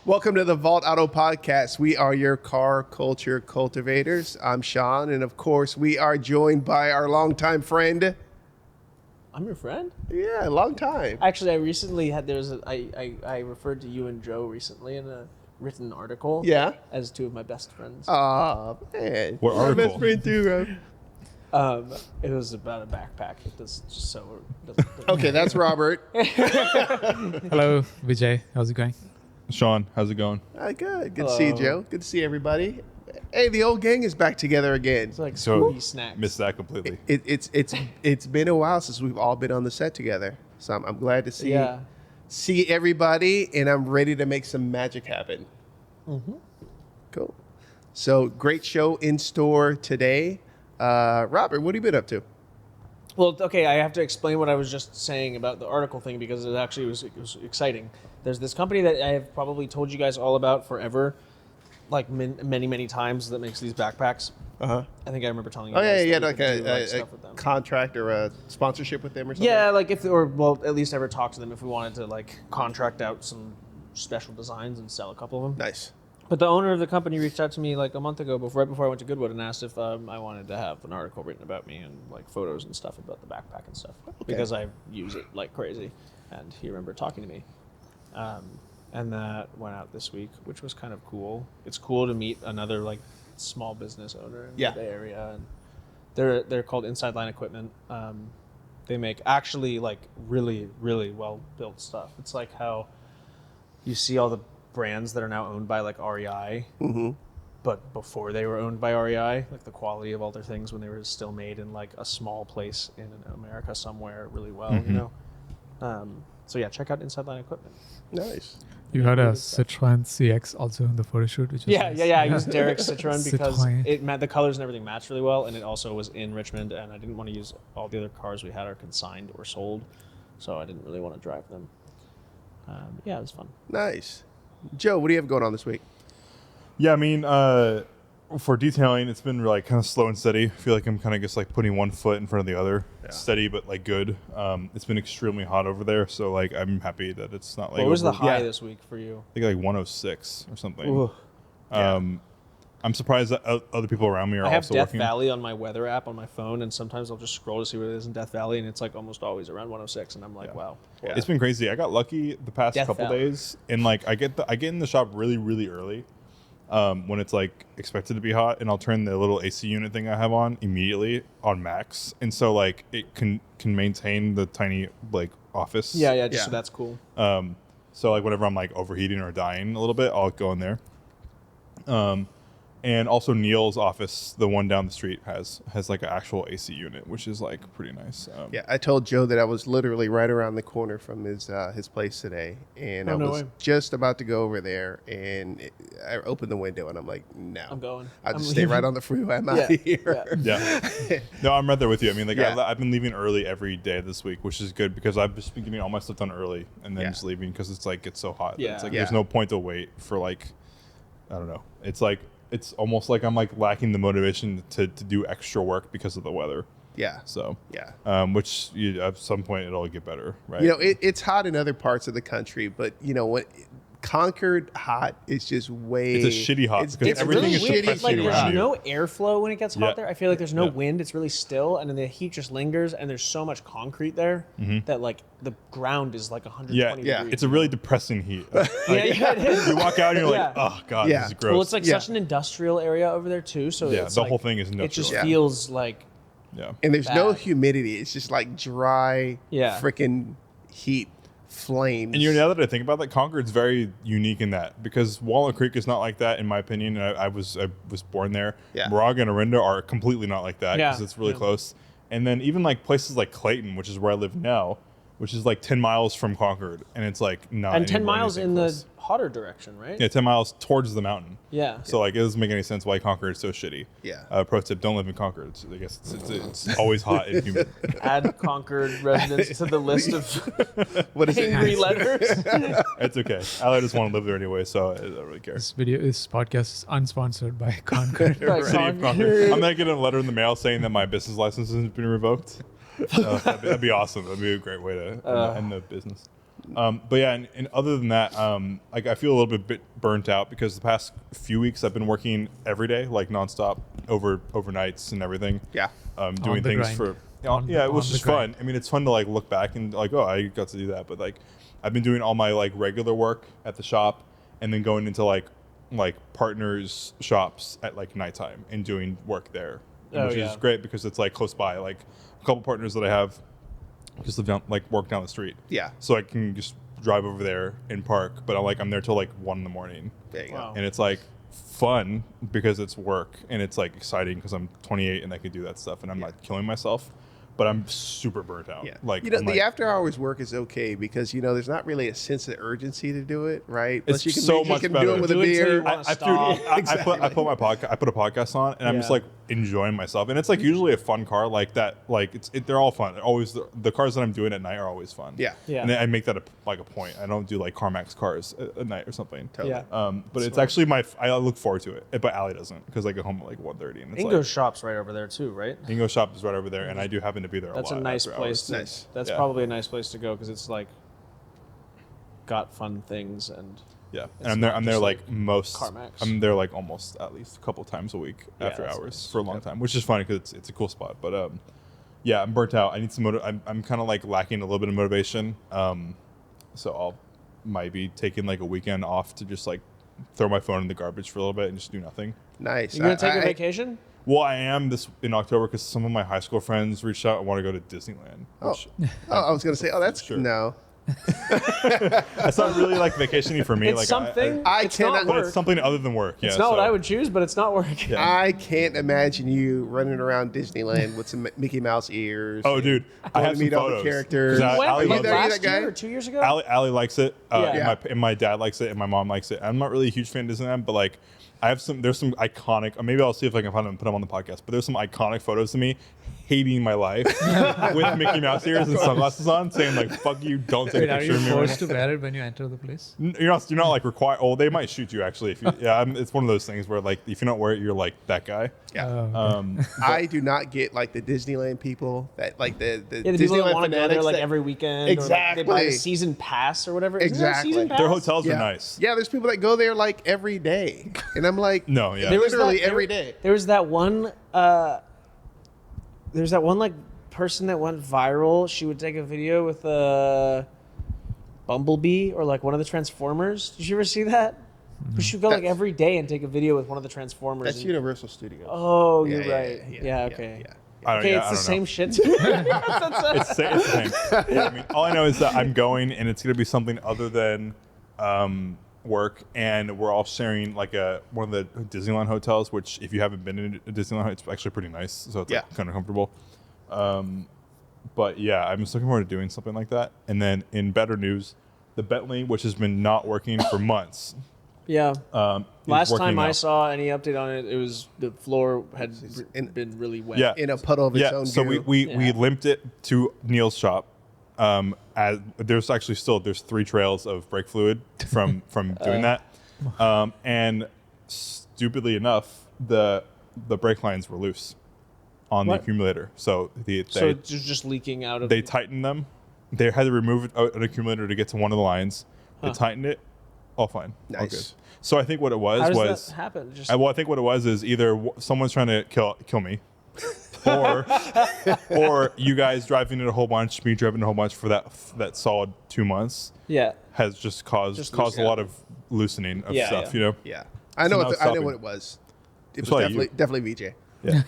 Welcome to the Valt Auto Podcast. We are your car culture cultivators. I'm Sean, and of course, we are joined by our longtime friend. I'm your friend? Yeah, long time. Actually, I recently had I referred to you and Joe recently in a written article. Yeah. As two of my best friends. Oh man, What my article? best friend too, bro. It was about a backpack. It does just so. Okay, that's Robert. Hello, Vijay. How's it going? Sean, how's it going? Good. Good to see you, Hello. Joe. Good to see everybody. Hey, the old gang is back together again. It's like So, Scooby snacks. Missed that completely. It's been a while since we've all been on the set together, so I'm glad to see everybody, and I'm ready to make some magic happen. Mm-hmm. Cool. So great show in store today. Robert, what have you been up to? Well, okay, I have to explain what I was just saying about the article thing because it was exciting. There's this company that I have probably told you guys all about forever, like many times, that makes these backpacks. Uh-huh. I think I remember telling you. Oh guys yeah, that like we could do, a stuff with them. contract or a sponsorship with them or something. Yeah, like at least ever talk to them if we wanted to like contract out some special designs and sell a couple of them. Nice. But the owner of the company reached out to me like a month ago, right before I went to Goodwood, and asked if I wanted to have an article written about me and like photos and stuff about the backpack and stuff because I use it like crazy. And he remembered talking to me, and that went out this week, which was kind of cool. It's cool to meet another like small business owner in the Bay Area, and they're called Inside Line Equipment. They make actually like really well built stuff. It's like how you see all the brands that are now owned by like REI, but before they were owned by REI, like the quality of all their things when they were still made in like a small place in America somewhere really well, you know. So yeah, check out Inside Line Equipment. Nice. You had a Citroen CX also in the photo shoot, which is nice. Yeah. I used Derek's Citroen because Citroen. the colors and everything matched really well, and it also was in Richmond, and I didn't want to use all the other cars we had are consigned or sold, so I didn't really want to drive them. Yeah, it was fun. Nice. Joe, what do you have going on this week? Yeah, I mean, for detailing, it's been like kind of slow and steady. I feel like I'm kind of just like putting one foot in front of the other. Yeah. Steady, but like good. It's been extremely hot over there, so like I'm happy that it's not like. What was the high this week for you? I think like 106 or something. Ooh. I'm surprised that other people around me are I have also Death working. Valley on my weather app on my phone, and sometimes I'll just scroll to see what it is in Death Valley, and it's like almost always around 106, and I'm like, wow. Yeah. It's been crazy. I got lucky the past Death couple Valley. days, and like I get in the shop really early when it's like expected to be hot, and I'll turn the little AC unit thing I have on immediately on max, and so like it can maintain the tiny like office. Yeah, so that's cool. So like whenever I'm like overheating or dying a little bit, I'll go in there. And also Neil's office, the one down the street, has like an actual AC unit, which is like pretty nice. Yeah, I told Joe that I was literally right around the corner from his place today, and I was just about to go over there, and I opened the window, and I'm like, no, I'm going. I'll just stay right on the freeway. I'm out of here. Yeah. No, I'm right there with you. I mean, like Yeah. I've been leaving early every day this week, which is good because I've just been getting all my stuff done early and then just leaving because it's like it's so hot. Yeah. It's like Yeah. there's no point to wait for like I don't know. It's like it's almost like I'm like lacking the motivation to do extra work because of the weather. Yeah. So Yeah. at some point it'll get better, right? You know, it's hot in other parts of the country, but you know what? Concord hot is just way. It's a shitty hot because It's everything really is weird. suppressed Like around there's you. no airflow when it gets hot Yeah. there. I feel like there's no Yeah. wind. It's really still, and then the heat just lingers. And there's so much concrete there that like the ground is like 120 Yeah. degrees. It's a really depressing heat. yeah, it is. You walk out and you're Yeah. like, oh god, Yeah. this is gross. Well, it's like Yeah. such an industrial area over there too. So Yeah, it's the like, whole thing is It just industrial. feels like yeah. And there's no bad. humidity. It's just like dry, Yeah. freaking heat flames. And now that I think about that, Concord's very unique in that because Walnut Creek is not like that in my opinion. And I was born there. Yeah. Moraga and Orinda are completely not like that because Yeah. it's really Yeah. close. And then even like places like Clayton, which is where I live now, which is like 10 miles from Concord, and it's like not and 10 anywhere miles anything in close. the hotter direction, right? Yeah, 10 miles towards the mountain. Yeah. So like it doesn't make any sense why Concord is so shitty. Yeah. Pro tip: don't live in Concord. I guess it's always hot and humid. Add Concord residents to the list of What is it? angry letters. It's okay. I just want to live there anyway, so I don't really care. This podcast is unsponsored by Concord. Right, City of Concord. Concord. I'm gonna get a letter in the mail saying that my business license has been revoked. That'd be awesome. That'd be a great way to end the business. But yeah, and other than that, like I feel a little bit burnt out because the past few weeks I've been working every day, like nonstop, overnights and everything. Yeah. Doing the things grind. it was On just the grind. fun. I mean, it's fun to like look back and like, oh, I got to do that. But like, I've been doing all my like regular work at the shop, and then going into like partners shops at like nighttime and doing work there, which is great because it's like close by. Like a couple partners that I have just live down, like work down the street. Yeah. So I can just drive over there and park, but I'm there till like 1 a.m. There you go. Wow. And it's like fun because it's work and it's like exciting because I'm 28 and I can do that stuff and I'm not killing myself, but I'm super burnt out. Yeah. Like the after hours work is okay because there's not really a sense of urgency to do it, right? It's Plus you can so you much can better. do it with a Do it till beer. you want- I put a podcast on and I'm just Yeah. like enjoying myself, and it's like usually a fun car like that. Like they're all fun. They're always the cars that I'm doing at night are always fun. Yeah. Yeah. And I make that a point. I don't do like CarMax cars at night or something. Totally. Yeah. But it's actually I look forward to it, but Allie doesn't because I get home at like 1:30 and it's Ingo's shop's right over there too, right? Ingo shop is right over there, and I do happen to be there That's a lot. a nice after place. hours. To, Nice. That's Yeah. probably a nice place to go because it's like got fun things and Yeah, It's and I'm there. not I'm there just like most. CarMax. I'm there like almost at least a couple times a week Yeah, after that's hours nice. for a long time, which is funny because it's a cool spot. But yeah, I'm burnt out. I need some I'm kind of like lacking a little bit of motivation. So I'll might be taking like a weekend off to just like throw my phone in the garbage for a little bit and just do nothing. Nice. you gonna take a vacation? Well, I am this in October because some of my high school friends reached out and want to go to Disneyland. Which I was gonna say, that's Sure. no. That's not really like vacationing for me. It's like something. I it's cannot- not but work. it's something other than work. It's yeah, not what so- I would choose, but it's not work. Yeah. I can't imagine you running around Disneyland with some Mickey Mouse ears. Oh, dude, I Going have to some meet all the photos. characters. 'Cause When? Allie Are you Like loves there? it. Are you last that guy? year or 2 years ago? Allie likes it. Yeah. And my dad likes it, and my mom likes it. I'm not really a huge fan of Disneyland, but like there's some iconic. Or maybe I'll see if I can find them and put them on the podcast. But there's some iconic photos of me hating my life with Mickey Mouse ears and sunglasses on, saying like "fuck you, don't take Wait, a are picture you of me." Right forced to wear it when you enter the place? now." You're not like required. Oh, they might shoot you actually. If you, yeah, it's one of those things where like if you don't wear it, you're like that guy. Yeah. Okay. I do not get like the Disneyland people that like the Yeah, the people that Disneyland want to go there fanatics like that- every weekend. Exactly. Or, like, they buy the season pass or whatever. Isn't there a Exactly. season pass? Their hotels yeah. are nice. Yeah, there's people that go there like every day, and I'm like, No, yeah. There was that- literally there- every day. There was that one. There's that one like person that went viral. She would take a video with a Bumblebee or like one of the Transformers. Did you ever see that? But she would go like That's- every day and take a video with one of the Transformers. That's and- Universal Studios. Oh, Yeah, you're yeah, right. Yeah, okay. Okay, it's the same shit. It's the same. Yeah, I mean, all I know is that I'm going, and it's going to be something other than work, and we're all sharing like one of the Disneyland hotels. Which, if you haven't been in a Disneyland, it's actually pretty nice. So it's like, kind of comfortable. But yeah, I'm just looking forward to doing something like that. And then in better news, the Bentley, which has been not working for months. Yeah. is Last working time I now. saw any update on it, it was the floor had been really wet. Yeah. In a puddle of its Yeah, own so goo. we Yeah. limped it to Neil's shop. As there's actually there's 3 trails of brake fluid from doing that, and stupidly enough, the brake lines were loose on What? the accumulator. So So it's just leaking out of. they tightened them. They had to remove an accumulator to get to one of the lines. They tightened it. All fine. All Nice. good. So I think what it was How does was that happen? Just well, I think what it was is either someone's trying to kill me, or you guys driving it a whole bunch, me driving it a whole bunch for that solid 2 months yeah. has just caused Just a loosen lot of loosening of Yeah, stuff. yeah. You know. Yeah, I know. So now it's I know stopping. what it was. It was probably you. definitely VJ. Yeah.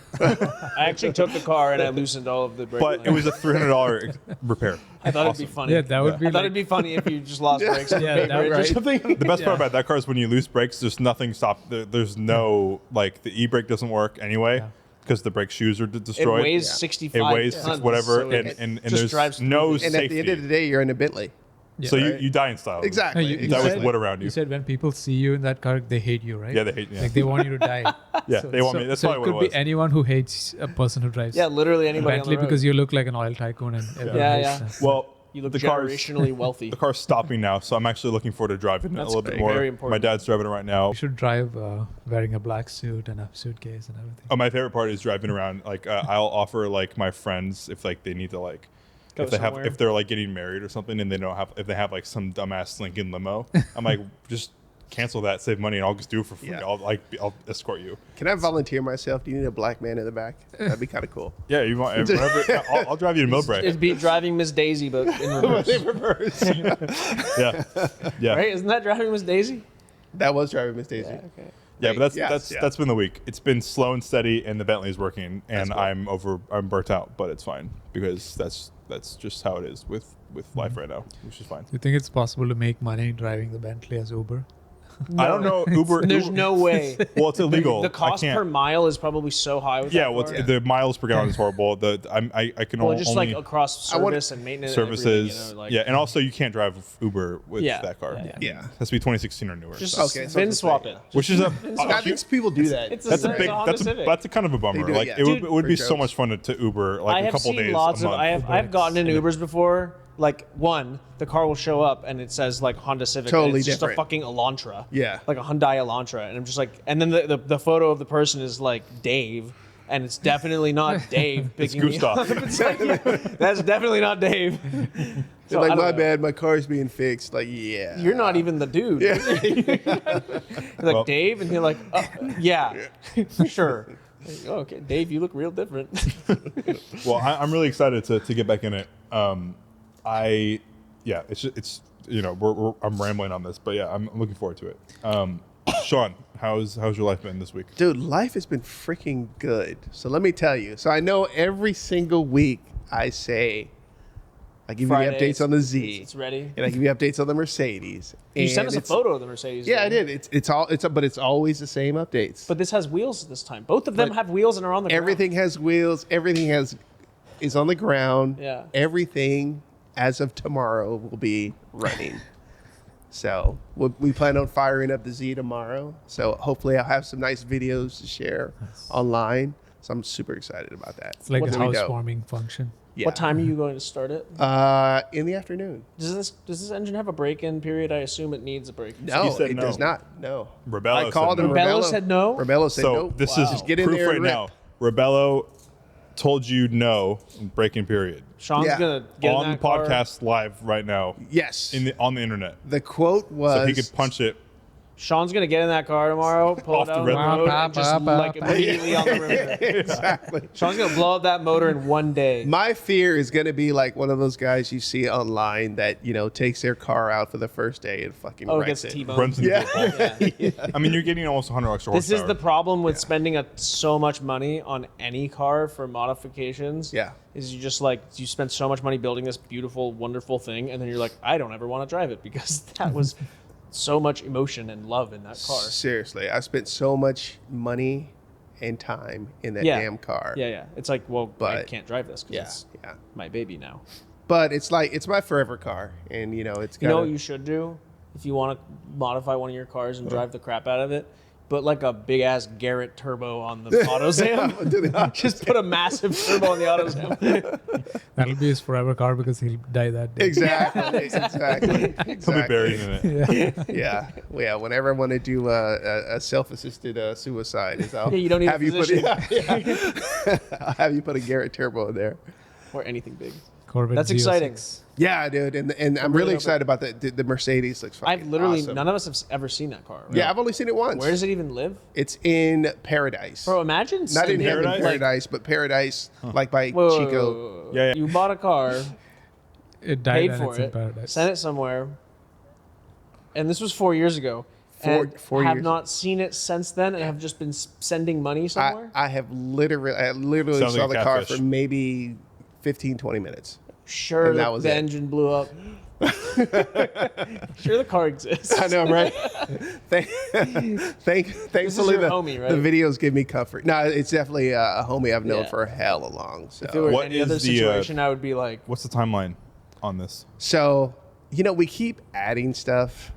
I actually took the car and I loosened all of the brake But it lines. was a $300 repair. I thought it'd be funny. Yeah, that would be I thought like, it'd be funny if you just lost brakes on Yeah, the that bridge or right. something. The best part Yeah. about that car is when you lose brakes, there's nothing there's no like the e-brake doesn't work anyway Yeah. because the brake shoes are It destroyed. weighs Yeah. 65 It weighs tons, whatever, so and, it and just there's drives no smoothly. And safety. at the end of the day, you're in a Bentley. yeah. So right? you die in style. Exactly. No, you Die with said- wood around you. You said when people see you in that car, they hate you, right? Yeah, they hate. Yeah, Like they want you to die. yeah, they want me. That's so probably it what could it was. be anyone who hates a person who drives Yeah, literally anybody Bentley on the road. because you look like an oil tycoon and everyone Yeah, hates yeah. that. Well, You look the car's generationally wealthy. the car's stopping now, so I'm actually looking forward to driving it a That's little bit very, more. very important. My dad's driving it right now. You should drive wearing a black suit and a suitcase and everything. Oh, my favorite part is driving around. Like I'll offer like my friends if like they need to like Go somewhere. if they're like getting married or something and they don't have if they have like some dumbass Lincoln limo, I'm like just cancel that, save money, and I'll just do it for free. Yeah. I'll escort you. Can I volunteer myself? Do you need a black man in the back? That'd be kind of cool. Yeah, you want whatever. I'll drive you to Millbrae. It'd be driving Miss Daisy, but in reverse. In reverse. Yeah. Right? Isn't that driving Miss Daisy? That was driving Miss Daisy. Yeah, okay. Yeah, but Yes, that's been the week. It's been slow and steady, and the Bentley's working, and Cool. I'm burnt out, but it's fine because that's just how it is with life right now, which is fine. Do you think it's possible to make money driving the Bentley as Uber? I don't know Uber. There's Uber- no way. Well, it's illegal. The cost I can't. per mile is probably so high with Yeah, that well, car. the miles per gallon is horrible. I can Well, only just like across service and maintenance services. and everything, Yeah, and also you can't drive Uber with that car. Yeah. It has to be 2016 or newer. Just so- Okay, so VIN it's swap like- it. which is I think people do that. It's a that's a it's big Honda that's a, Civic. that's a kind of a bummer. do it, Like yeah. it Dude, would be for so jokes. much fun to Uber like I a have couple seen days. lots a of. month. I've gotten in Ubers before. Like the car will show up and it says like Honda Civic. Totally and it's just a different. fucking Elantra. Yeah. Like a Hyundai Elantra, and I'm just like, and then the photo of the person is like Dave, and it's definitely not Dave picking me Gustav. up. It's like, that's definitely not Dave. They're So, like, I don't my know. bad, my car's being fixed. Like, yeah. You're not even the dude. Yeah. You're like Well- Dave, and you're like, yeah, for sure. Like, oh, okay, Dave, you look real different. Well, I'm really excited to get back in it. It's I'm rambling on this, but yeah, I'm looking forward to it. Sean, how's your life been this week? Dude, life has been freaking good. So let me tell you. So I know every single week I say, I give Friday, you the updates on the Z. It's ready. And I give you updates on the Mercedes. You And sent us a it's- photo of the Mercedes. Yeah, I didn't did. But it's always the same updates. But this has wheels this time. Both of them But have wheels and are on the ground. everything has wheels. Everything is on the ground. Yeah. Everything as of tomorrow will be running. So we plan on firing up the Z tomorrow. So hopefully I'll have some nice videos to share online. So I'm super excited about that. It's like What a time? housewarming function. Yeah. What time are you going to start it? In the afternoon. Does this engine have a break-in period? I assume it needs a break-in. No, said it no. does not. No. Rebello I called said him. no. Rebello said no? Rebello said So no. this Wow. is Just get in proof there right and now. Rebello told you no, breaking period. Sean's Yeah. gonna get On in the that car. podcast live right now Yes. on the internet. The quote was. So he could punch it. Sean's gonna get in that car tomorrow, pull Off it the out red on the road, line. and just like immediately on the river. Exactly. Sean's gonna blow up that motor in one day. My fear is going to be like one of those guys you see online that, takes their car out for the first day and fucking Oh, wrecks gets it. T-boned. Runs into Yeah. the wall. I mean, you're getting almost 100 extra This horsepower. is the problem with spending so much money on any car for modifications. Yeah. Is you just like you spend so much money building this beautiful, wonderful thing, and then you're like, I don't ever want to drive it because that was so much emotion and love in that car. Seriously, I spent so much money and time in that Yeah. damn car. Yeah. It's like, well, I But- can't drive this because Yeah. it's Yeah. my baby now. But it's like, it's my forever car. And, it's You know got what you should do if you want to modify one of your cars and drive the crap out of it? Put like a big ass Garrett turbo on the AutoZam. Just put a massive turbo on the AutoZam. That'll be his forever car because he'll die that day. Exactly. Exactly. He'll be buried in it. Yeah. Well, yeah. Whenever I want to do a self-assisted suicide, is I'll Yeah, you don't need a have you put I'll have you put a Garrett turbo in there. Or anything big. Corvette That's Z06. exciting. Yeah, dude, and I'm really excited about the Mercedes. Looks fucking I've literally, awesome. none of us have ever seen that car. Right? Yeah, I've only seen it once. Where does it even live? It's in Paradise. Bro, imagine Not in sending- heaven, Paradise? Paradise, but Paradise, like by Whoa, whoa, Chico. whoa, whoa. Yeah. You bought a car, It died paid and for it's in it, paradise. sent it somewhere, and this was 4 years ago. Four have years. not seen it since then, and have just been sending money somewhere. I literally Sounds saw like a the car catfish. for maybe 15, 20 minutes. Sure, and that was the it. engine blew up. Sure, the car exists. I know, right? Thankfully, your homie, right? the videos give me comfort. No, it's definitely a homie I've known Yeah. for hella long. So, If it were What any other is the, situation, I would be like, What's the timeline on this? so we keep adding stuff.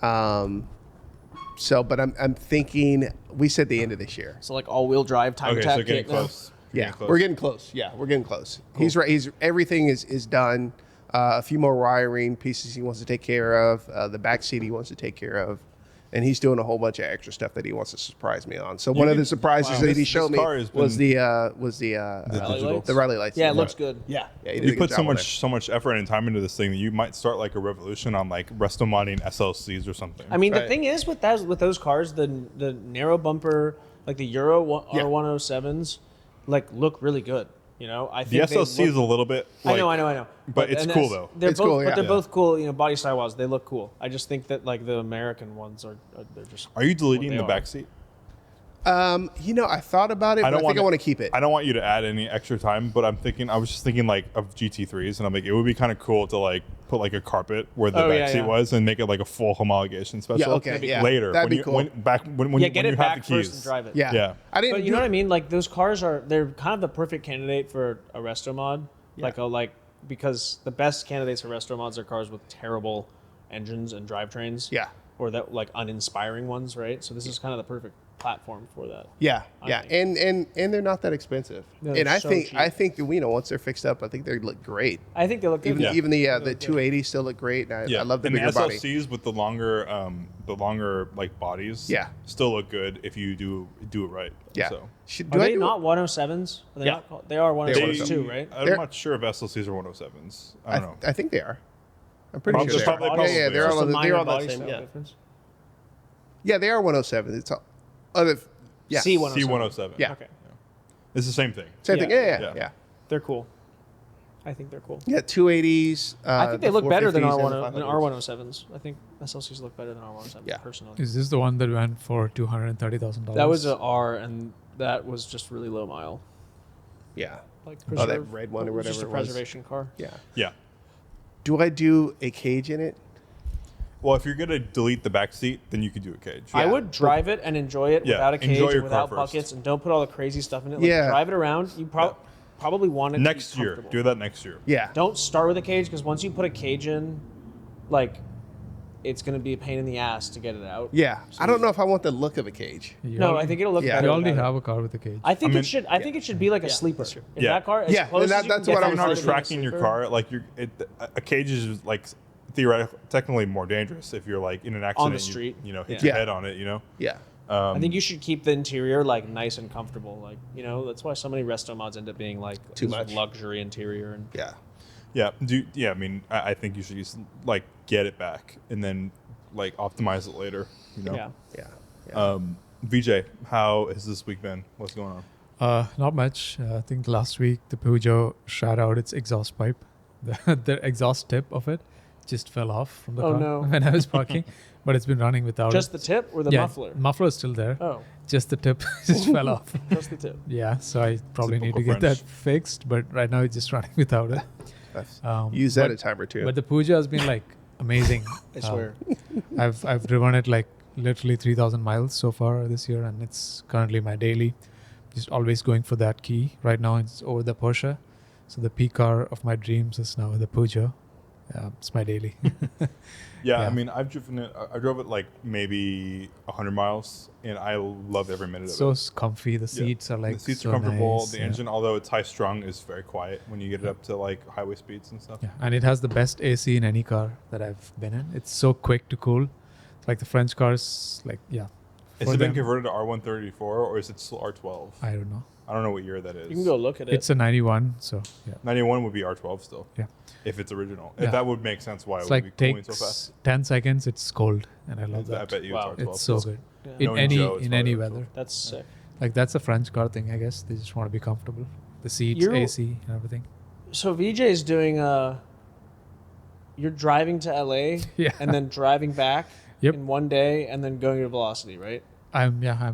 But I'm thinking we said the end of this year. so like all-wheel drive time Okay, tap so getting kit now. close. Yeah, we're getting close. Yeah, we're getting close. He's right. Everything is done. A few more wiring pieces he wants to take care of. The back seat he wants to take care of, and he's doing a whole bunch of extra stuff that he wants to surprise me on. So one of the surprises that he showed me was the rally lights. Yeah, it looks good. Yeah, he did a You good put job on it. so much effort and time into this thing that you might start like a revolution on like resto modding SLCs or something. I mean, the Right. thing is with those cars, the narrow bumper, like the Euro R107s, like look really good. You know, I the think SLC is a little bit. Like, I know. But it's and cool, that's- though. They're It's both, cool, yeah. but they're Yeah. both cool. You know, body style wise, they look cool. I just think that like the American ones are they're just. Are you deleting what the they back are. seat? I thought about it, but I think I want to keep it. I don't want you to add any extra time, but I was just thinking like of GT3s, and I'm like, it would be kind of cool to like put like a carpet where the Oh, back yeah, seat yeah. was and make it like a full homologation special. okay, yeah. Later, That'd when be you, cool. when Get you it have back the keys. first and drive it. Yeah, Yeah. I didn't. But you know what I mean? Like those cars they're kind of the perfect candidate for a resto mod. Yeah. Because the best candidates for resto mods are cars with terrible engines and drivetrains. Yeah. Or that like uninspiring ones, right? So this is kind of the perfect platform for that. Yeah, I yeah, think. and they're not that expensive. No, and they're I so think cheap. I think that, once they're fixed up, I think they look great. I think they look good. Even Yeah. the 280 still look great. And I love the and bigger the body. SLCs with the longer like bodies. Yeah. still look good if you do it right. Yeah. So. Are they not 107s? Are they Yeah. not called, they are 107s They- too, right? I'm They're- not sure if SLCs are 107s. I don't know. I think they are. I'm pretty Probably- sure they are. probably Yeah, they're are. all Just a they're minor all the body same. style Yeah. difference. Yeah, they are 107. It's all other. Yeah, C107. C107. Yeah. Okay. It's the same thing. same Yeah. thing. Yeah. Yeah. They're cool. I think they're cool. Yeah, 280s. I think they look better than 450s and R107s. I think SLCs look better than R107s Yeah. personally. Is this the one that went for $230,000? That was a R, and that was just really low mile. Yeah. Like Oh, that preserve- red one or it was whatever Just a it was. preservation car. Yeah. Yeah. Do I do a cage in it? Well, if you're gonna delete the back seat, then you could do a cage. I Yeah. would drive it and enjoy it Yeah, without a cage, enjoy your and without car first. buckets, and don't put all the crazy stuff in it. Like, Yeah. drive it around. You probably want it to Next be year, comfortable. do that next year. Yeah. Don't start with a cage because once you put a cage in, like, it's going to be a pain in the ass to get it out. Yeah. I don't know if I want the look of a cage. No, I think it'll look Yeah. better. You already without it. have a car with a cage. I think I mean- it should. I think it should be like a sleeper. If Yeah. that car, as Yeah, close and as you that's can what get I If was you're not to thinking. tracking your sleeper. car, like a cage is like theoretically, technically more dangerous if you're like in an accident. the street. Hit Yeah. your head on it. Yeah. I think you should keep the interior like nice and comfortable. Like that's why so many resto mods end up being like Too this much. luxury interior. And Yeah. Yeah. I mean, I think you should just like get it back and then like optimize it later. yeah. Yeah. VJ, how has this week been? What's going on? Not much. I think last week the Peugeot shot out its exhaust pipe. The exhaust tip of it just fell off from the Oh, car no. when I was parking, but it's been running without Just it. the tip or the Yeah, muffler? Muffler is still there. Oh, Just the tip just fell off. just the tip. Yeah, so I probably need to Typical get that French. fixed, but right now it's just running without it. That's- Use Use that a time or two. But the Peugeot has been like amazing. I swear. I've driven it like literally 3,000 miles so far this year, and it's currently my daily. Just always going for that key. Right now it's over the Porsche, so the P car of my dreams is now the Peugeot. It's my daily. Yeah, Yeah. I mean, I've driven it. I drove it like maybe 100 miles, and I love every minute of So it. comfy. The Yeah. seats are like the seats so are comfortable. nice, The yeah. engine, although it's high strung, is very quiet when you get it up to like highway speeds and stuff. Yeah, and it has the best AC in any car that I've been in. It's so quick to cool. It's like the French cars, like Has for it been them, converted to R134 or is it still R12? I don't know. I don't know what year that is. You can go look at it. It's a 91, so yeah. 91 would be R12 still. Yeah. If it's original. Yeah. That would make sense why It's it would like be cooling so fast. takes 10 seconds. It's cold, and I love I that. bet you Wow. it's R12. It's so good Yeah. in Knowing any Joe, it's in probably any R12. weather. That's sick. Like that's a French car thing, I guess. They just want to be comfortable. The seats, You're- AC, and everything. So VJ's doing you're driving to LA Yeah. and then driving back Yep. in one day and then going to Velocity, right? I'm you know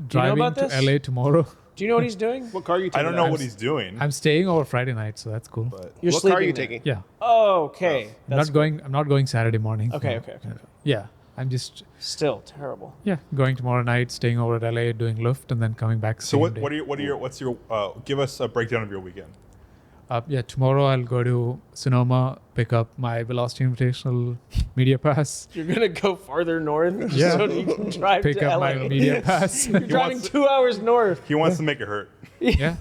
driving about to this? LA tomorrow. Do you know what he's doing? what car are you I taking? don't know out? what he's doing. I'm staying over Friday night, so that's cool. but You're What sleeping car are you there. taking? Yeah. Oh, okay. I'm not going Saturday morning. Okay, No. okay. Yeah. I'm just Still terrible. going tomorrow night, staying over at LA, doing Lyft, and then coming back. so same what day. what's your give us a breakdown of your weekend. Tomorrow I'll go to Sonoma, pick up my Velocity Invitational Media Pass, You're gonna go farther north Yeah. so that you can drive pick to up LA. my Media Pass. You're driving wants- 2 hours north. He wants to make it hurt. Yeah,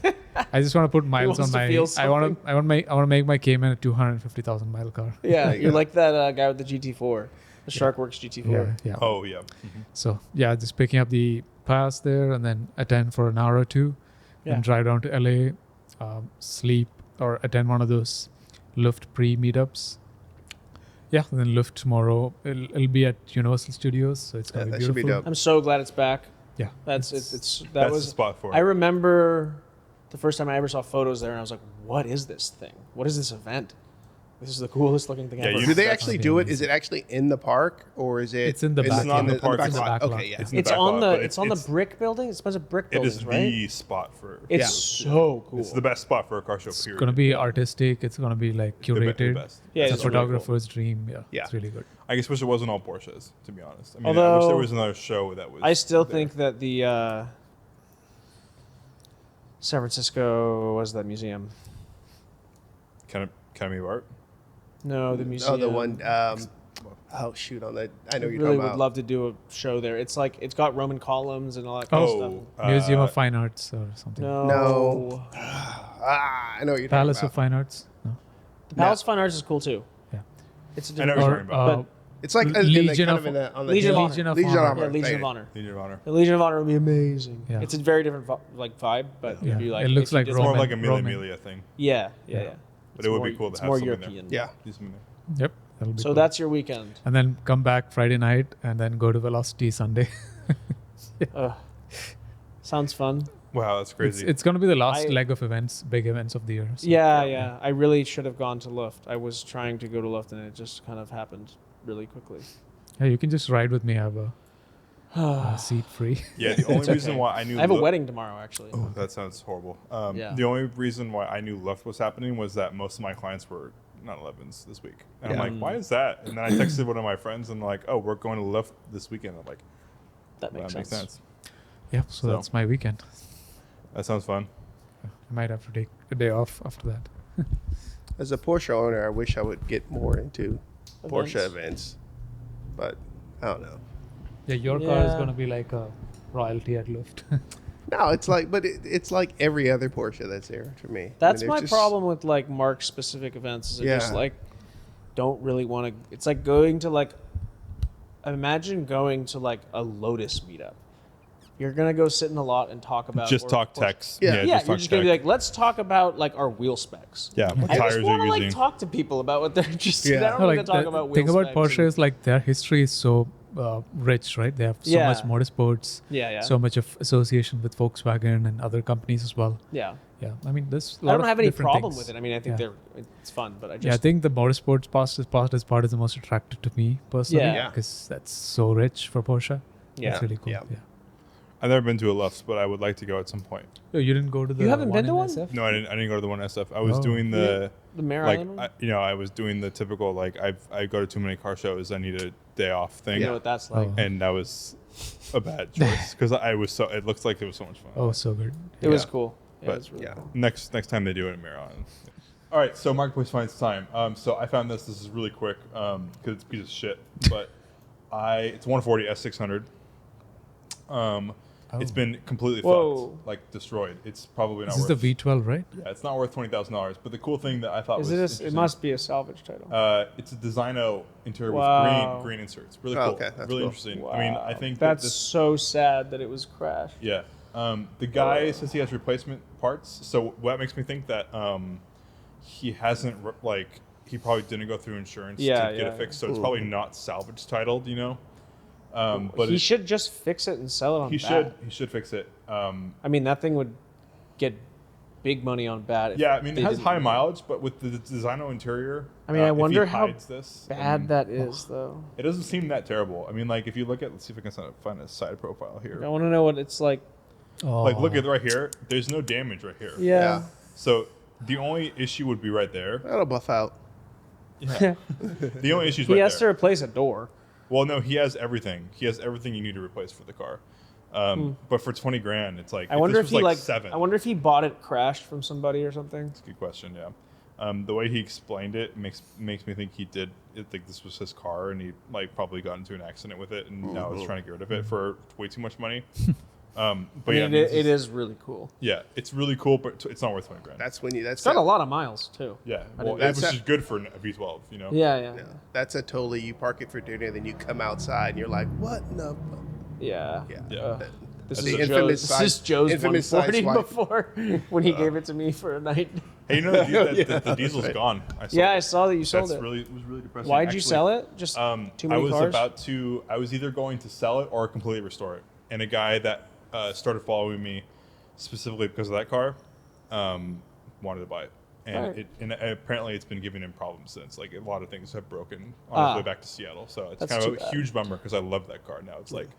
I just want to put miles wants on to my. feel I want to make my Cayman a 250,000 mile car. Yeah, There you you're go. like that guy with the GT4. The SharkWorks GT4. Yeah. Oh yeah. Mm-hmm. So yeah, just picking up the pass there and then attend for an hour or two, Yeah. and drive down to LA, sleep or attend one of those Luft pre-meetups. Yeah, and then Luft tomorrow. It'll be at Universal Studios, so it's gonna be that beautiful. should be dope. I'm so glad it's back. Yeah, That's that That's was the spot for it. I remember the first time I ever saw photos there, and I was like, "What is this thing? What is this event? This is the coolest looking thing Yeah, ever." you- Do they That's actually gonna be do it? amazing. Is it actually in the park or is it? It's in the back It's not in the park, back it's lot? in the back Okay, lot. yeah. It's in the It's back on lot, the but it's on the brick building. It's a bunch of brick It buildings, is right? the spot for. It's Yeah. so cool. It's the best spot for a car show. It's Period. gonna be artistic. It's gonna be like The be- the curated. best. Yeah, It's it's a really photographer's dream. Yeah, Yeah. it's really good. I guess wish it wasn't all Porsches. To be honest, I mean, I wish Although- there was another show that was. I still there. think that the San Francisco was that museum. Academy of Art. No, the museum. Oh, the one. Oh shoot! On the, I know I what you're really talking would about. love to do a show there. It's like it's got Roman columns and all that kind of Oh, stuff. Museum of Fine Arts or something. No. I know what you're Palace talking of about. Fine Arts. No. The Palace of Fine Arts is cool too. Yeah. It's a I know different. what you're Or talking about. It's like Legion kind of- in the, on the Legion of hill. Honor. Legion of Legion of Honor. Honor. Yeah, Legion Thank of you. Honor. Legion of Honor. The Legion of Honor would be amazing. Yeah. It's a very different like vibe, but Yeah. it'd be like It looks if you like did It's more Roman- like a Mille Roman. Miglia thing, Yeah. Yeah. but it would be cool to It's have more something European. Yeah. there. Do something there. Yep. That'll be So cool. that's your weekend. And then come back Friday night and then go to Velocity Sunday. Ugh. Sounds fun. Wow, that's crazy. It's going to be the last I- leg of events, big events of the year. So. Yeah. I really should have gone to Luft. I was trying to go to Luft, and it just kind of happened really quickly. Yeah, you can just ride with me. I have a seat free. Yeah, the only reason okay. why I knew I have a Luft- wedding tomorrow, actually. Oh, that sounds horrible. Yeah. The only reason why I knew Luft was happening was that most of my clients were 911s this week, and Yeah. I'm like, why is that? And then I texted one of my friends and like, oh, we're going to Luft this weekend. I'm like, That well, makes that makes sense. sense. Yep. So So- that's my weekend. That sounds fun. I might have to take a day off after that. As a Porsche owner, I wish I would get more into Porsche Events. events, but I don't know. Yeah, your car is Yeah. going to be like a royalty at Luft. No, it's like, but it's like every other Porsche that's there for me. That's I mean, my there's just- problem with like Mark specific events. Is I just Yeah. like don't really want to. It's like going to like imagine going to like a Lotus meetup. You're gonna go sit in a lot and talk about Just or- talk or- techs. Yeah. Yeah, just you're talk just gonna be tech. like, let's talk about like our wheel specs. yeah, what I tires just want you're to like using. talk to people about what they're interested in. Yeah. I don't No, want like to talk the about wheel thing about specs Porsche and- is like their history is so rich, right? They have so Yeah. much motorsports, Yeah. so much of association with Volkswagen and other companies as well. Yeah. Yeah, I mean, there's a I lot don't of have any different problem things. with it. I mean, I think Yeah. it's fun, but I just Yeah, I think the motorsports part is the most attractive to me personally. Yeah. Yeah. Because that's so rich for Porsche. yeah. That's really cool. Yeah. Yeah. I've never been to a Luft, but I would like to go at some point. Oh, you didn't go to the You haven't been in to one? SF? No, I didn't go to the one SF. I was Oh. doing the The Mare like, Island one? I was doing the typical like I go to too many car shows. I need a day off thing, You know what that's like. Oh. and that was a bad choice because I was so. It looks like it was so much fun. Oh, so good. It was Yeah. cool. It But- was really yeah. cool. Next time they do it in Miron. All right, so Marketplace finds time. So I found this. This is really quick because it's a piece of shit. But it's 140 S600. It's Oh. been completely Whoa. fucked, like destroyed. It's probably not This is worth. the V12, right? Yeah, it's not worth $20,000. But the cool thing that I thought Is was it? It interesting- must be a salvage title. It's a Designo interior Wow. with green inserts. Really Oh, cool. okay, that's really cool. interesting. I mean, I Wow. think that's that this, so sad that it was crashed. yeah. The guy says he has replacement parts, so that makes me think that he hasn't he probably didn't go through insurance Yeah, to get yeah, it fixed, so yeah. it's probably not salvage titled, you know. But he it- should just fix it and sell it on he Bat. should fix it. I mean, that thing would get big money on Bat. If Yeah, I mean they it has didn't- high mileage, but with the Designo interior, I mean, I if he wonder how hides this, bad then that is, though. it doesn't seem that terrible. I mean, like if you look at, let's see if I can find a side profile here. I want to know what it's like. Oh. Like look at right here. There's no damage right here. Yeah. So the only issue would be right there. That'll buff out. Yeah. The only issue is He right has to there. replace a door. Well, no, he has everything. He has everything you need to replace for the car. But for 20 grand, it's like I wonder this if was he like like. 7. I wonder if he bought it crashed from somebody or something. That's a good question. Yeah. The way he explained it makes me think he did. Think this was his car, and he like probably got into an accident with it, and now he's trying to get rid of it for way too much money. But I mean, it is really cool. Yeah, it's really cool, but it's not worth 20 grand. That's when you. That's It's got a lot of miles too. Yeah, I well, didn't- it was That's just good for a V12, you know. Yeah. Yeah, that's a totally. You park it for dinner, then you come outside, and you're like, what in the? Yeah. Yeah. Yeah. Uh, That- This the is, infamous Joe's, side- this is Joe's infamous 140 sideswipe. before when he gave it to me for a night. Hey, you know the Yeah, diesel's right. gone. Yeah, I it. saw that you sold That's it. really it was really depressing. Why'd you Actually, sell it? Just too I many was cars? about to. I was either going to sell it or completely restore it. And a guy that started following me specifically because of that car wanted to buy it. And Right. apparently it's been giving him problems since. Like a lot of things have broken on its Ah. way back to Seattle. So it's That's kind of too a bad. huge bummer because I love that car. Now it's like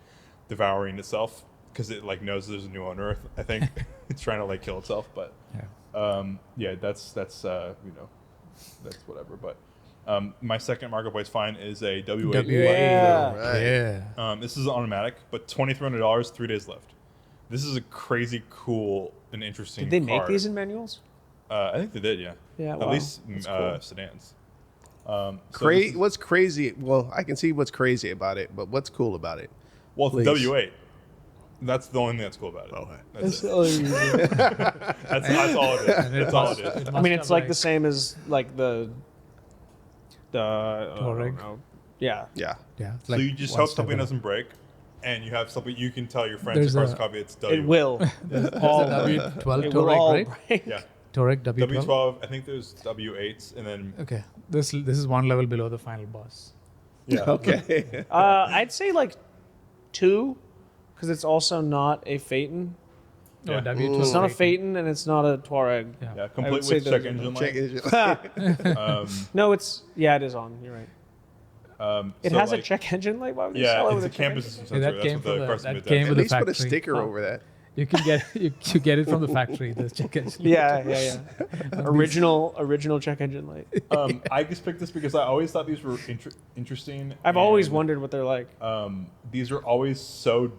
devouring itself because it like knows there's a new owner. I think it's trying to like kill itself. But yeah, that's you know, that's whatever. But my second marketplace find is a W8. Yeah. Right. Yeah. This is automatic, but $2,300, 3 days left. This is a crazy, cool, and interesting. Did they make car. these in manuals? I think they did, yeah. Yeah, At wow. least That's cool. sedans. So this is- What's crazy? Well, I can see what's crazy about it, but what's cool about it? well, it's please. W8. That's the only thing that's cool about it. Okay. That's, it. That's all it is. That's all it is. I mean, it's like the same as like the I don't Touareg. know. Yeah. Yeah. Yeah. it's So like you just one hope step something above. doesn't break, and you have something you can tell your friends There's across a- the coffee. It's W. It will. There's all a W12 it will all Touareg, right? break. Yeah. Touareg W12. W12. I think there's W8s, and then Okay. This is one level below the final boss. yeah. Okay. I'd say like 2, because it's also not a Phaeton. Oh, Yeah. W12. It's not a Touareg. Phaeton, and it's not a Touareg. Yeah. Yeah, I complete would say with those check are- engine Check light. it. No, it is on. You're right. It So, has like, a check engine light. Why would you Yeah, sell it it's with a a check campus engine? sensor. that That's came what from the the- car that Smith came does. At with the least put a factory. sticker Huh. over that. You can get you get it from the factory. The check engine. Yeah. Original check engine light. I just picked this because I always thought these were interesting. I've always and, wondered what they're like. These are always so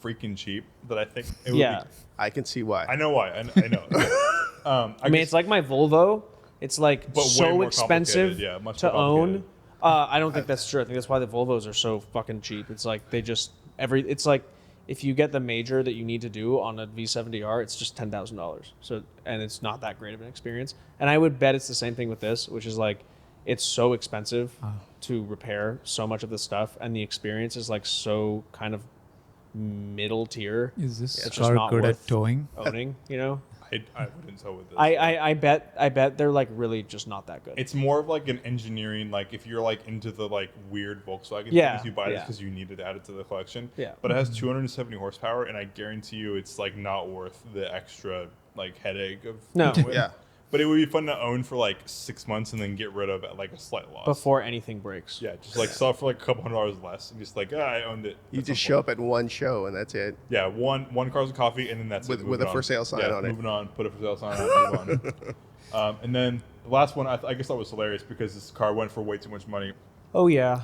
freaking cheap that I think it would Yeah. be. I can see why. I know why. I know. I mean, it's like my Volvo. It's like But way so more expensive complicated, yeah, much to more own. complicated. I don't think that's true. I think that's why the Volvos are so fucking cheap. It's like they just it's like if you get the major that you need to do on a V70R, it's just $10,000. So and it's not that great of an experience. And I would bet it's the same thing with this, which is like it's so expensive to repair so much of the stuff, and the experience is like so kind of middle tier. Is this It's just car not good worth at towing? owning, you know? I wouldn't tell with this. I bet they're like really just not that good. It's more of like an engineering, like if you're like into the like weird Volkswagen Yeah, things, you buy this yeah. because you need it added to the collection. Yeah. But it has 270 horsepower, and I guarantee you, it's like not worth the extra like headache of No. doing it. Yeah. But it would be fun to own for like 6 months and then get rid of at like a slight loss. before anything breaks. Yeah, just like sell it for like a couple $100 less, and just like I owned it. You at just some show point. up at one show and that's it. Yeah, one car's a coffee, and then that's With- it. with moving a on. for sale sign Yeah, on it. Moving on, put a for sale sign on it, move on. And then the last one, I guess that was hilarious because this car went for way too much money. Oh yeah.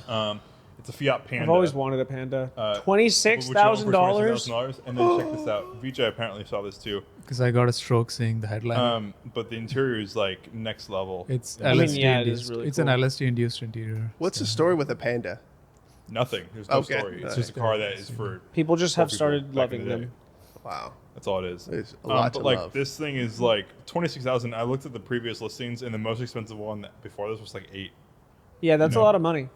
It's a Fiat Panda. I've always wanted a Panda. which $26,000. $26,000. And then check this out. Vijay apparently saw this too. Because I got a stroke seeing the headline. But the interior is like next level. It's Yeah. mean, LSD yeah, it is induced. really It's cool. an LSD induced interior. What's the story with the Panda? Nothing. There's no Okay. story. It's Alright. just a car that is for People just have people started back in loving the day. them. Wow. That's all it is. There's a lot but to like love. this thing is like 26,000. I looked at the previous listings, and the most expensive one before this was like 8. Yeah, that's No. a lot of money.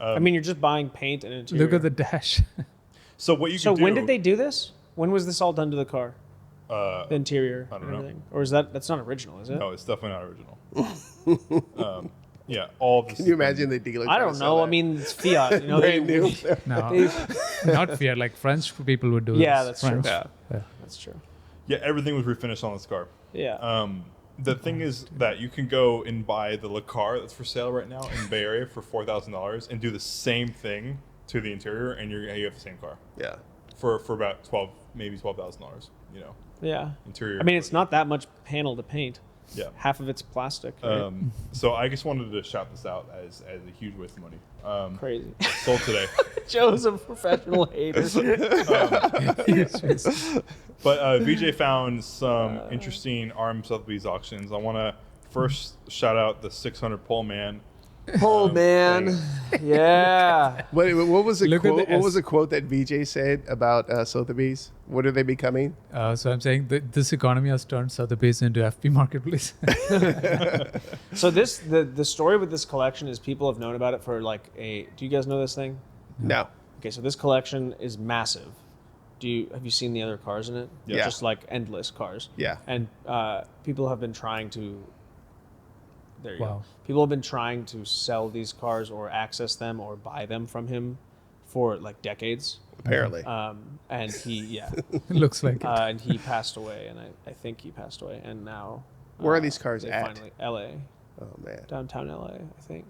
I mean, you're just buying paint and interior. Look at the dash. So what you So could do? when did they do this? When was this all done to the car? Uh, The interior I don't and know. everything? Or is that's not original, is it? no, it's definitely not original. Yeah, all this. Can you imagine the dealer? I trying to don't sell know. I that? mean, it's Fiat. You know, Brand new. No, not Fiat. Like French people would do Yeah, this. that's true. French. Yeah. That's true. Yeah, everything was refinished on this car. Yeah. The thing is that you can go and buy the Le Car that's for sale right now in Bay Area for $4,000 and do the same thing to the interior, and you have the same car Yeah. for about $12,000. You know, yeah. interior. I mean, it's not that much panel to paint. Yeah. Half of it's plastic. Right? So I just wanted to shout this out as a huge waste of money. Crazy. Sold today. Joe's a professional hater. But VJ found some interesting ARM Sotheby's auctions. I want to first shout out the 600 pole man. Oh man, yeah. What was the Look at quote? the What was S. the quote that VJ said about Sotheby's? What are they becoming? So I'm saying that this economy has turned Sotheby's into FP marketplace. So the story with this collection is people have known about it for like do you guys know this thing? No. Okay, so this collection is massive. Have you seen the other cars in it? Yeah. Just like endless cars. Yeah. And people have been trying to. There you Wow. go. People have been trying to sell these cars or access them or buy them from him for like decades. Apparently. And he, Looks like it. and he passed away, and I think he passed away, and now. Where are these cars they at? Finally, L.A. Oh man. Downtown L.A. I think.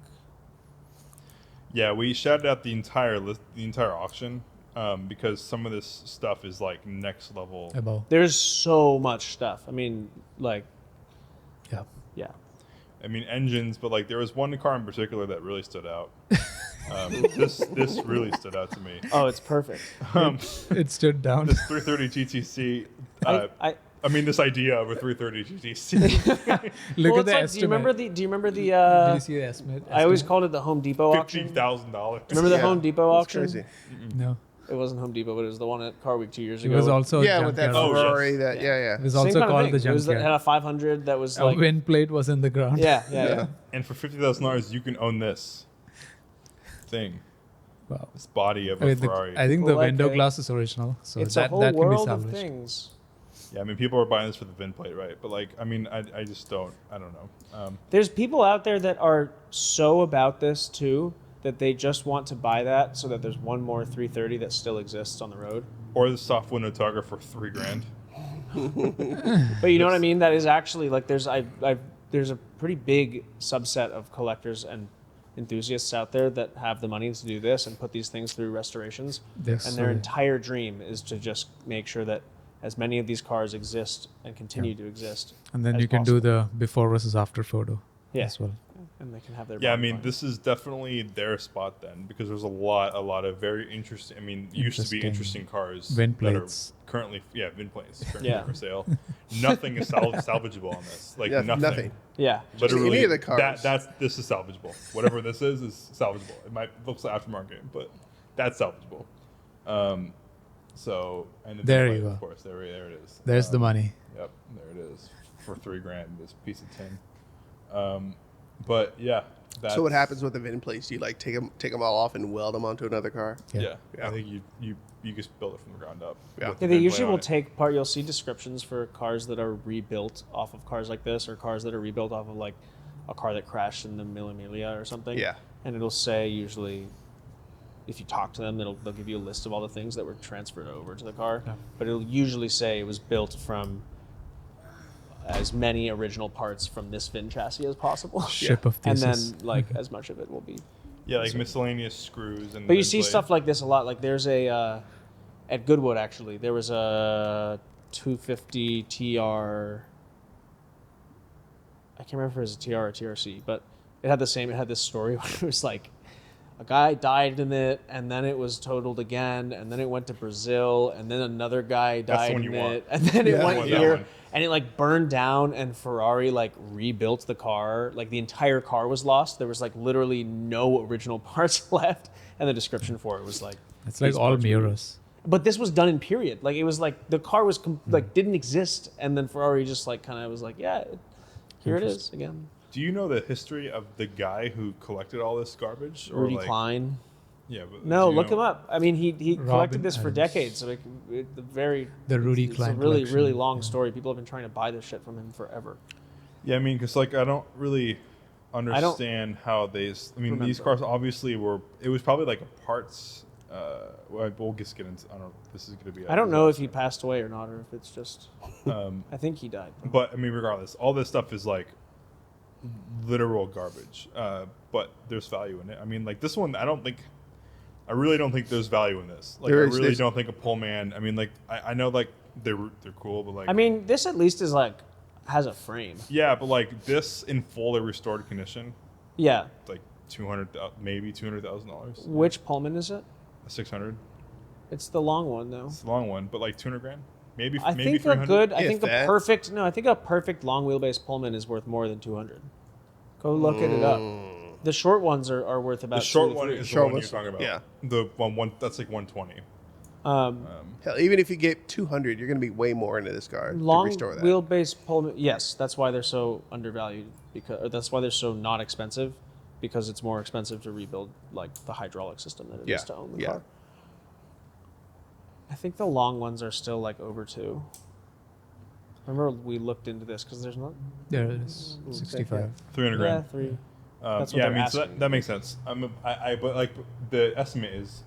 Yeah, we shouted out the entire auction because some of this stuff is like next level. About. There's so much stuff. I mean, like, Yeah. yeah. I mean engines, but like there was one car in particular that really stood out. This really stood out to me. Oh, it's perfect. It stood down. This 330 GTC. I mean, this idea of a 330 GTC. Look well, at the like, estimate. do you remember the? Do you remember the? Did you see the estimate? I always called it the Home Depot auction. $15,000. Remember the Yeah, Home Depot that's auction? crazy. No. It wasn't Home Depot, but it was the one at Car Week 2 years It ago. was also Yeah, with that junkyard. Oh, yes. Ferrari. That yeah. It was Same also kind of called thing. the It was junkyard. had a 500 that was A like wind plate was in the ground. yeah. And for $50,000, you can own this thing, Wow. this body of I, a mean, Ferrari. I think People the like window it. glass is original, so It's that a whole that can be world of salvaged. things. Yeah, I mean, people are buying this for the VIN plate, right? But like, I mean, I just don't. I don't know. There's people out there that are so about this too that they just want to buy that so that there's one more 330 that still exists on the road. Or the soft window togger for $3,000. But you know what I mean? That is actually like there's there's a pretty big subset of collectors and enthusiasts out there that have the money to do this and put these things through restorations. Yes, And their so- entire dream is to just make sure that as many of these cars exist and continue to exist. And then as you can possible. do the before versus after photo Yeah. as well. And they can have their Yeah, I body mean, line. this is definitely their spot then, because there's a lot of very interesting. I mean, used to be Interesting interesting cars VIN that are plates. currently, VIN plates currently Yeah. for sale. Nothing is salvageable on this. Like Yeah, nothing. nothing. Yeah. Literally, Any of the cars. this is salvageable. Whatever this is salvageable. It might looks like aftermarket, but that's salvageable. So and the There VIN you plate, go. Of course, there it is. There's the money. Yep, there it is for $3,000. This piece of tin. But yeah. So what happens with the VIN plates? Do you like take them all off and weld them onto another car? Yeah. Yeah. I think you just build it from the ground up. Yeah. with the Yeah, they VIN usually plate on will it. take part. You'll see descriptions for cars that are rebuilt off of cars like this, or cars that are rebuilt off of like a car that crashed in the Mille Miglia or something. Yeah. And it'll say usually, if you talk to them, they'll give you a list of all the things that were transferred over to the car. Yeah. But it'll usually say it was built from as many original parts from this VIN chassis as possible. Ship of And thesis. then like as much of it will be. Yeah, like miscellaneous screws and. But you VIN see plate. stuff like this a lot. Like there's a at Goodwood actually. There was a 250 TR. I can't remember if it was a TR or TRC, but it had the same. It had this story where it was like a guy died in it, and then it was totaled again, and then it went to Brazil, and then another guy That's the died one in you want. it, and then it Yeah. went I want that here, one. and it like burned down, and Ferrari like rebuilt the car. Like the entire car was lost. There was like literally no original parts left, and the description for it was like. It's like these all parts were- mirrors. But this was done in period. Like it was like the car was like didn't exist, and then Ferrari just like kind of was like, yeah, here it is again. Do you know the history of the guy who collected all this garbage? Or Rudy like, Klein. Yeah, but No, do you look know- him up. I mean, he collected Robin this for Adams. decades. So the very The Rudy it's Klein a really collection, really long yeah. story. People have been trying to buy this shit from him forever. Yeah, I mean, because like I don't really understand how they. I mean, these remember. cars obviously were. It was probably like a parts. Well, we'll just get into. I don't know. This is going to be. I don't know if he passed away or not, or if it's just. Um, I think he died. but I mean, regardless, all this stuff is like literal garbage. But there's value in it. I mean, like this one, I really don't think there's value in this. Like, There I is- really there's- don't think a Pullman. I mean, like, I know like they're cool, but like, I mean, this at least is like has a frame. yeah, but like this in fully restored condition, Yeah. like maybe $200,000, Which Pullman is it? 600. It's the long one though. It's a long one, but like $200,000, maybe I maybe think 300. a good. I If think a that. perfect. No, I think a perfect long wheelbase Pullman is worth more than 200. Go look it up. The short ones are worth about The short 2 to one 3. is the Short one you're ones? talking about. Yeah. The one that's like 120. Hell, even if you get 200, you're going to be way more into this car to Long restore that. wheelbase Pullman. Yes, that's why they're so undervalued. Or that's why they're so not expensive, because it's more expensive to rebuild like the hydraulic system than it is to own the car. I think the long ones are still like over 2. Remember we looked into this because there's not. There it is. 65. 300 Yeah, grand. 3. That's what Yeah, I they're mean, so asking. that makes sense. But like the estimate is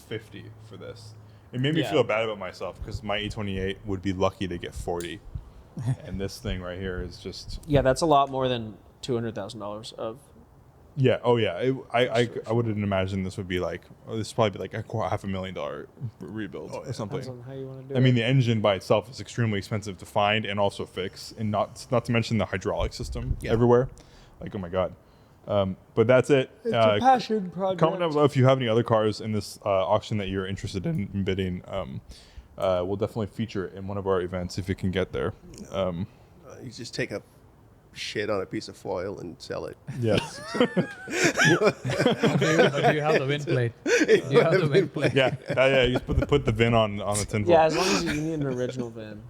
50 for this. It made me Yeah. feel bad about myself because my E28 would be lucky to get 40, and this thing right here is just Yeah, that's a lot more than $200,000 of. yeah. Oh yeah, I wouldn't imagine this would be like this would probably be like a $500,000 rebuild or something. Depends on how you want to do I mean, it. the engine by itself is extremely expensive to find and also fix, and not to mention the hydraulic system everywhere. Like, oh my god. But that's it. It's a passion project. Comment down below if you have any other cars in this auction that you're interested in bidding. We'll definitely feature it in one of our events if it can get there. You just take a shit on a piece of foil and sell it. Yes. Do you have the wind plate? You have the wind plate. Yeah. You just put the VIN on the tinfoil. Yeah, as long as you need an original VIN.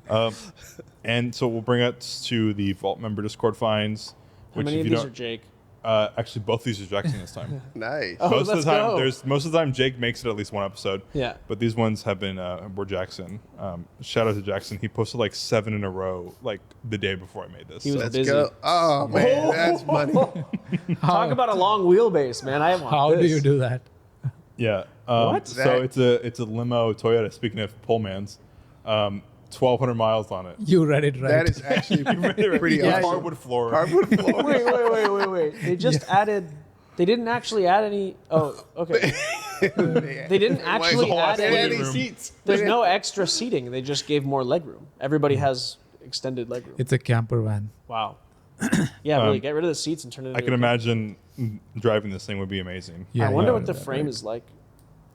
And so we'll bring us to the Vault member Discord finds. How many of these are Jake? Actually, both these are Jackson this time. Nice. Oh, Most of let's the time, go. most of the time Jake makes it at least one episode. Yeah. But these ones have been were Jackson. Shout out to Jackson. He posted like 7 in a row, like the day before I made this. He was Let's busy. go. Oh, man, that's money. Talk about a long wheelbase, man. I want How this. do you do that? Yeah. What? So it's a limo Toyota. Speaking of Pullmans, 1,200 miles on it. You read it right. That is actually pretty Yeah, awesome. Hardwood floor. Hardwood floor. Wait. They just added. They didn't actually add any. Oh, okay. They didn't actually whole add ass living any room. seats. There's no extra seating. They just gave more legroom. Everybody has extended legroom. It's a camper van. Wow. Yeah, really. Get rid of the seats and turn it into I can a- imagine driving this thing would be amazing. Yeah, I wonder yeah, what the that, frame right. is like.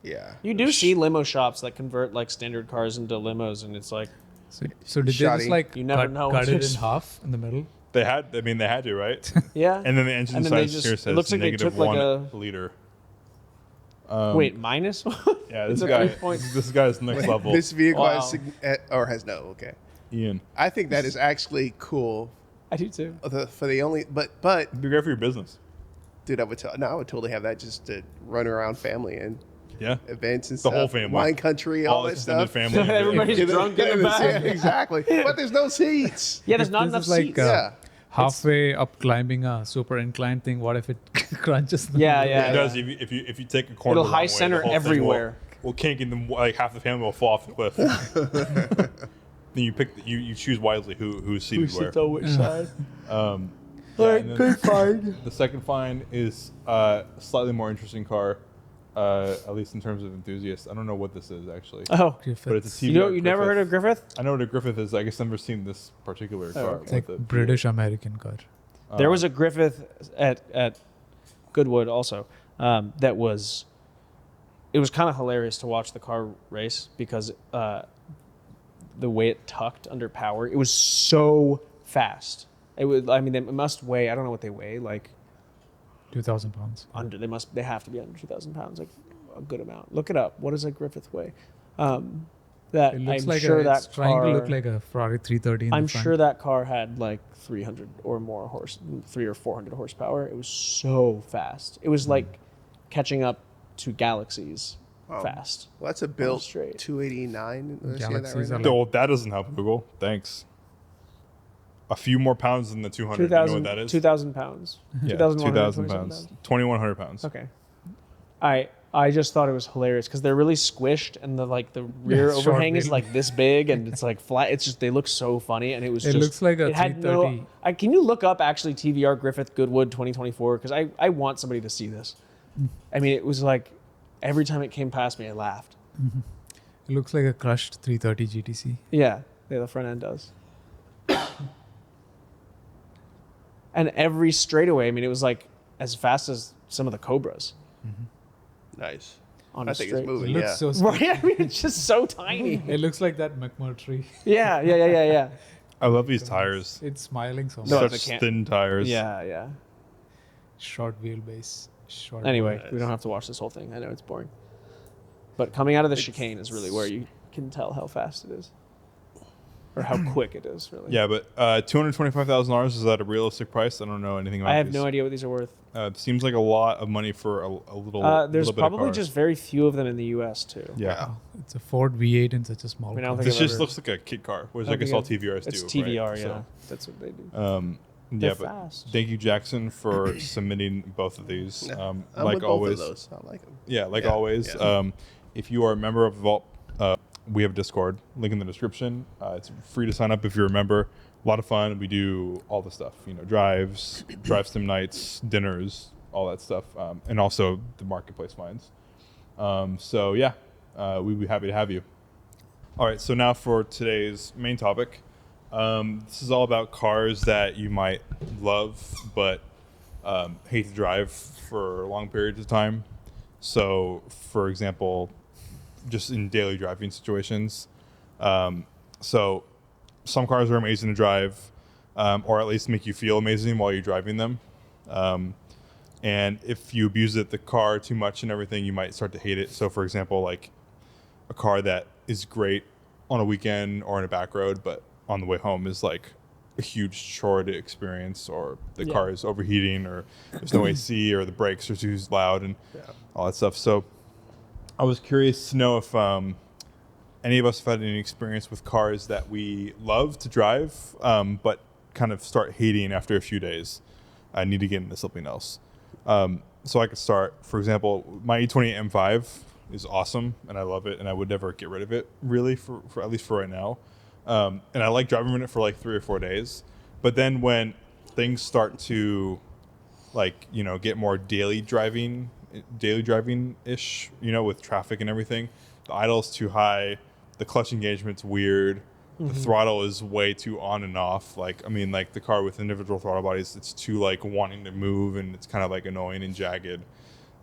Yeah. You do see limo shops that convert like standard cars into limos, and it's like So did they Shoddy. just like You never cut, know cut what it in there's- half in the middle? They had to, right? yeah. And then the engine And then they size just- here it says looks like they negative took, like, 1 a- liter. Wait, minus? Yeah, It's this a guy, 3 this guy's next level. This vehicle Wow. has, or has no, okay. Ian, I think that is actually cool. I do too. For the only, but it'd be great for your business. dude, I would totally have that just to run around family and Yeah, events and The stuff. whole family. Wine country, all the that extended stuff. family. Everybody's Get it- drunk get in it the yeah, back. exactly. But there's no seats. Yeah, there's If not this enough is like, seats. Yeah. Halfway up climbing a super incline thing. What if it crunches? in the Yeah, middle? yeah. It does. If you take a corner, It'll the wrong high way, center the whole thing everywhere. Will kink and then like half the family will fall off the cliff. Then you pick you choose wisely who's seated where. on which side? Yeah, Alright, and then good find. The second find is a slightly more interesting car, at least in terms of enthusiasts. I don't know what this is actually, Oh, Griffiths. but it's a TVR you never heard of Griffith? I know what a Griffith is. I guess I've never seen this particular car. okay. It's like with a- British American car. There was a Griffith at Goodwood also. That was. It was kind of hilarious to watch the car race because the way it tucked under power, it was so fast. It was. I mean, they must weigh. I don't know what they weigh. Like 2,000 pounds. under. They have to be under 2,000 pounds. Like a good amount. Look it up. What does a Griffith weigh? That It looks I'm like sure it's that trying car, to look like a Ferrari 330 in the I'm front. sure that car had like 300 or more 300 or 400 horsepower. It was so fast. It was like catching up to Galaxies fast. Well, that's a built straight. 289. Let's see that Galaxies right are now. Oh, that doesn't help Google. Thanks. A few more pounds than the 200. You know what that is? 2,000 pounds. Yeah, 2,127 pounds. 2,100 pounds. Okay. I just thought it was hilarious because they're really squished and the rear short overhang is wheel. like this big and it's like flat. It's just they look so funny and it was It just looks like a it had 330. no. Can you look up actually TVR Griffith Goodwood 2024 because I want somebody to see this. I mean it was like every time it came past me I laughed. It looks like a crushed 330 GTC. Yeah, the front end does. And every straightaway, I mean, it was like as fast as some of the Cobras Nice. on I a think straight. it's It moving. looks Yeah. so small. Right? I mean, it's just so tiny. It looks like that McMurtry. Yeah. I love these tires. It's smiling so much. No, Such it's a can- thin tires. Yeah. short wheelbase. Short Anyway, Nice. we don't have to watch this whole thing. I know it's boring. But coming out of the chicane is really where you can tell how fast it is. Or how quick it is, really. Yeah, but $225,000, is that a realistic price? I don't know anything about I have these. no idea what these are worth. It seems like a lot of money for a little. There's little bit of probably car. just very few of them in the U.S. too. Yeah. It's a Ford V8 in such a small I mean, I don't car. think This I've just ever- looks like a kid car, which I I guess think all TVRs It's do. TVR, right? yeah. So, That's what they do. yeah, They're but fast. thank you, Jackson, for submitting both of these. I'm Like with always, both of those. I like them. yeah, like Yeah, always. yeah. If you are a member of Vault, we have a Discord link in the description. It's free to sign up if you're a member. A lot of fun. We do all the stuff, drive sim nights, dinners, all that stuff, and also the marketplace finds. So yeah, we'd be happy to have you. All right, so now for today's main topic. This is all about cars that you might love but hate to drive for long periods of time. So, for example, just in daily driving situations. So some cars are amazing to drive, or at least make you feel amazing while you're driving them. And if you abuse the car too much and everything, you might start to hate it. So, for example, like a car that is great on a weekend or in a back road, but on the way home is like a huge chore to experience, or the car is overheating, or there's no AC, or the brakes are too loud, and all that stuff. So I was curious to know if any of us have had any experience with cars that we love to drive, but kind of start hating after a few days. I need to get into something else. So I could start, for example, my E28 M5 is awesome, and I love it, and I would never get rid of it, really, for at least for right now. And I like driving in it for like 3 or 4 days. But then when things start to, like, get more daily driving-ish, with traffic and everything, the idle's too high, the clutch engagement's weird, the throttle is way too on and off. Like the car with individual throttle bodies, it's too like wanting to move, and it's kind of like annoying and jagged.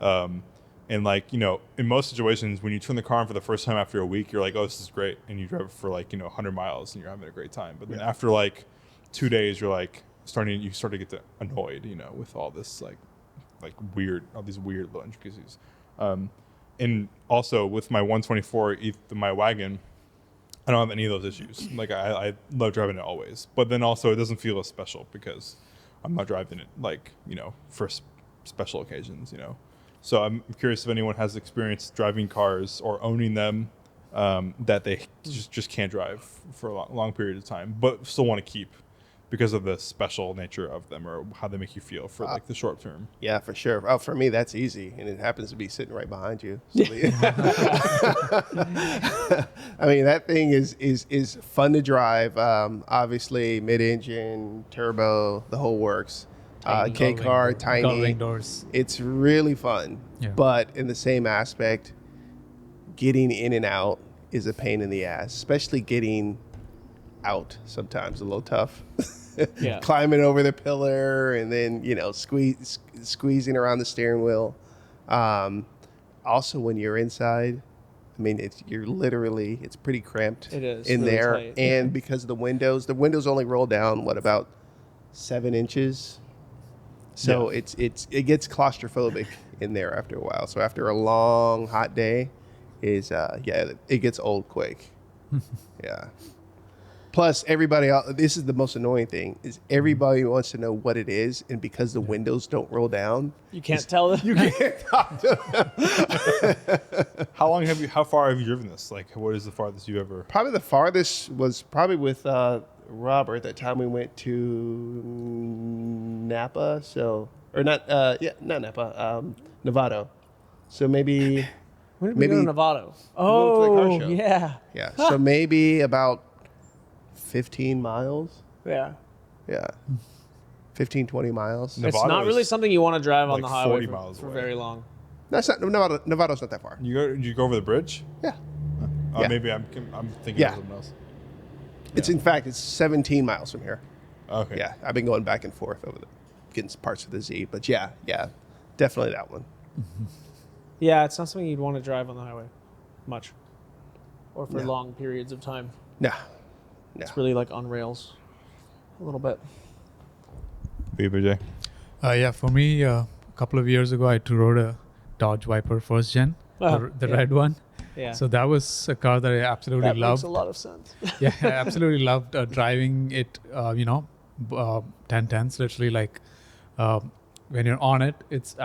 And like, in most situations, when you turn the car on for the first time after a week, you're like, oh, this is great. And you drive it for like, 100 miles and you're having a great time. But then after like 2 days, you're like you start to get annoyed, with all this like weird, all these weird little intricacies. And also with my 124, my wagon, I don't have any of those issues. Like I love driving it always, but then also it doesn't feel as special because I'm not driving it like, for special occasions, So I'm curious if anyone has experience driving cars or owning them that they just can't drive for a long period of time, but still want to keep because of the special nature of them or how they make you feel for like the short term. Yeah, for sure. Oh, for me, that's easy, and it happens to be sitting right behind you. So I mean, that thing is fun to drive. Obviously, mid-engine, turbo, the whole works. K car, tiny. Gullwing doors. It's really fun, but in the same aspect, getting in and out is a pain in the ass, especially getting out sometimes a little tough. Climbing over the pillar and then, squeezing around the steering wheel. Also, when you're inside, I mean, it's pretty cramped. It is in really there. tight. And because of the windows only roll down, about 7 inches? So it gets claustrophobic in there after a while. So after a long hot day, it gets old quick. Yeah. Plus, this is the most annoying thing, is everybody wants to know what it is, and because the windows don't roll down, You can't tell them. you can't talk to them. How far have you driven this? Like, what is the farthest you ever? Probably the farthest was probably with Robert. That time we went to Napa, not Napa, Novato. So maybe When did we go to Nevada? went to the car Oh, show. yeah. So maybe about 15 miles. Yeah. Yeah. 15, 20 miles. No. It's Nevada not really is something you want to drive on like the highway 40 for, miles for away. very long. That's not Nevada's not that far. You go over the bridge? Yeah. Yeah. Maybe I'm thinking Yeah. of something else. It's 17 miles from here. Okay. Yeah. I've been going back and forth getting parts of the Z, but yeah, definitely that one. Yeah, it's not something you'd want to drive on the highway much or for No. long periods of time. No. It's really like on rails a little bit. BBJ. Yeah, for me, a couple of years ago, I rode a Dodge Viper first gen, the yeah. red one. Yeah. So that was a car that I absolutely that loved. makes a lot of sense. Yeah, I absolutely loved driving it. 1010s, literally like when you're on it, it's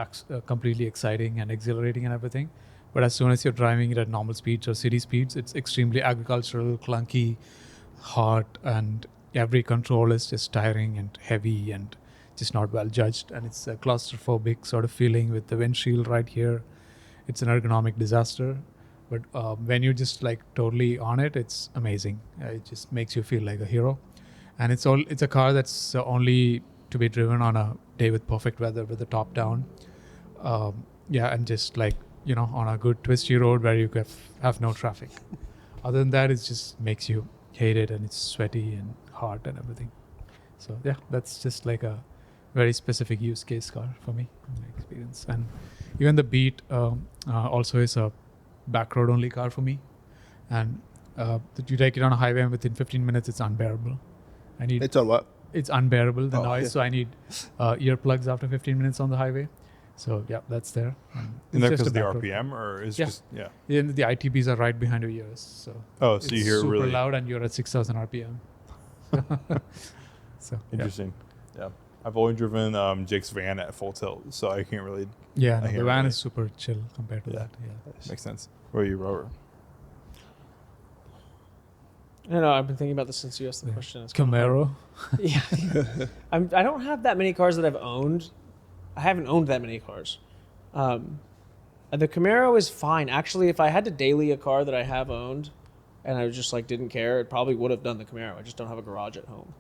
completely exciting and exhilarating and everything. But as soon as you're driving it at normal speeds or city speeds, it's extremely agricultural, clunky, hard, and every control is just tiring and heavy and just not well judged. And it's a claustrophobic sort of feeling with the windshield right here. It's an ergonomic disaster. But when you're just like totally on it, it's amazing. It just makes you feel like a hero. And it's a car that's only to be driven on a day with perfect weather with the top down. And just like, on a good twisty road where you have no traffic. Other than that, it just makes you hate it, and it's sweaty and hot and everything. So yeah, that's just like a very specific use case car for me in my experience. And even the Beat also is a back road only car for me. And you take it on a highway and within 15 minutes, it's unbearable. It's on what? It's unbearable, the noise. Yeah. So I need earplugs after 15 minutes on the highway. So yeah, that's there. Is that just because of the a back road. RPM, or is Yeah. just yeah? Yeah, the ITBs are right behind your ears. So Oh, it's so you hear super really loud and you're at 6,000 RPM. So interesting. Yeah, I've only driven Jake's van at full tilt, so I can't really. yeah, I the hear van really- is super chill compared to Yeah. that. Yeah. Makes sense. What are you, Robert? I don't know. I've been thinking about this since you asked the Yeah. question. It's kinda hard. Camaro. Yeah. I don't have that many cars that I've owned. I haven't owned that many cars. The Camaro is fine. Actually, if I had to daily a car that I have owned and I just like didn't care, it probably would have done the Camaro. I just don't have a garage at home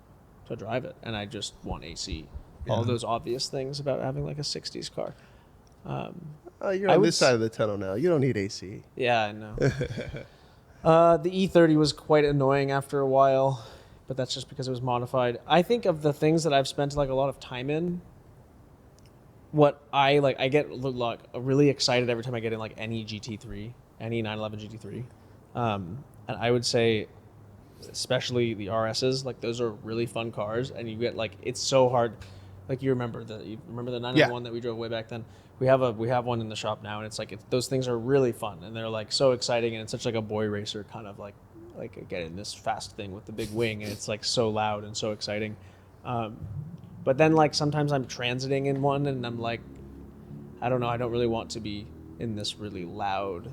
to drive it, and I just want AC. All Yeah. those obvious things about having like a 60s car. You're I on would this side of the tunnel now. You don't need AC. Yeah, I know. The E30 was quite annoying after a while, but that's just because it was modified. I think of the things that I've spent like a lot of time in. What I like, I get like really excited every time I get in like any GT3, any 911 GT3, and I would say, especially the RSs, like those are really fun cars, and you get like it's so hard. Like you remember the 991 that we drove way back then. We have one in the shop now, and it's like those things are really fun, and they're like so exciting, and it's such like a boy racer kind of like getting this fast thing with the big wing, and it's like so loud and so exciting. But then like sometimes I'm transiting in one, and I'm like, I don't know, I don't really want to be in this really loud.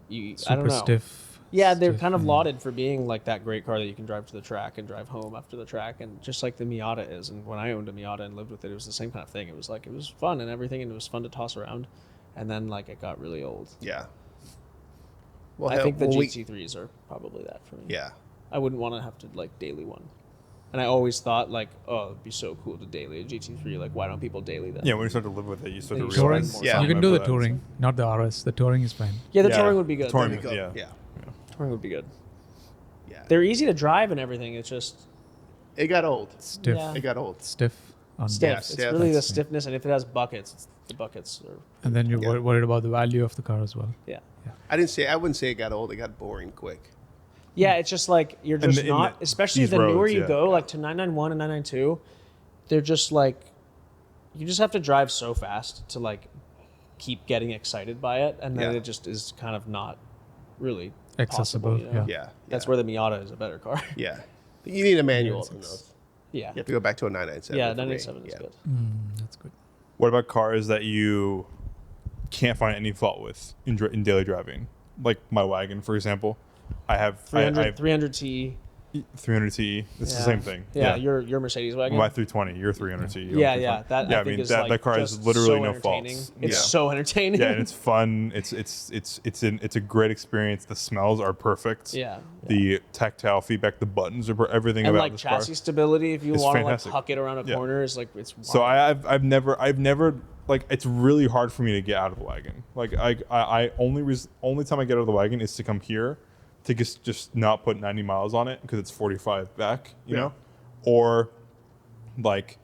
I Super don't know. stiff. Yeah, they're stiff, kind of yeah. lauded for being like that great car that you can drive to the track and drive home after the track, and just like the Miata is. And when I owned a Miata and lived with it, it was the same kind of thing. It was like it was fun and everything, and it was fun to toss around. And then like it got really old. Yeah. Well, I think the well, GT3s are probably that for me. Yeah. I wouldn't want to have to like daily one. And I always thought like, oh, it'd be so cool to daily a GT3. Like, why don't people daily that? Yeah, when you start to live with it, you start to Touring? realize more. Yeah. time You can do the after that. touring, not the RS. The touring is fine. Yeah, the Yeah, touring would be good. touring, There you go. yeah. Touring would be good. Yeah. They're easy to drive and everything. It's just It got old. Stiff. Yeah. It got old. Stiff. On stiff. Yeah, It's stiff. really the That's- stiffness, and if it has buckets, the buckets are And then you're Yeah. worried about the value of the car as well. yeah. I wouldn't say it got old. It got boring quick. Yeah, it's just like you're And just in not, especially these the newer roads, you yeah. go, like to 991 and 992, they're just like, you just have to drive so fast to like keep getting excited by it, and then Yeah. it just is kind of not really Accessible, possible, you know? Yeah. That's yeah. where the Miata is a better car. Yeah. You need a manual Yes, from it's- those. Yeah. You have to go back to a 997. Yeah, for me. 997 is Yeah. good. That's good. What about cars that you can't find any fault with in daily driving? Like my wagon, for example. I have 300T. 300T. It's the Yeah. same thing. Yeah, your Mercedes wagon. My 320, your 300T. your Yeah, 320. yeah. That yeah, I think is that, like that car just has literally so no entertaining. faults. It's yeah. so entertaining. Yeah, and it's fun. It's a great experience. The smells are perfect. yeah. The tactile feedback, the buttons are everything And about like this chassis car. stability, if you It's want to like fantastic. huck it around a Yeah. corner, is like it's. So wild. I've never like it's really hard for me to get out of the wagon. Like I only time I get out of the wagon is to come here to just not put 90 miles on it because it's 45 back, you Yeah. know, or like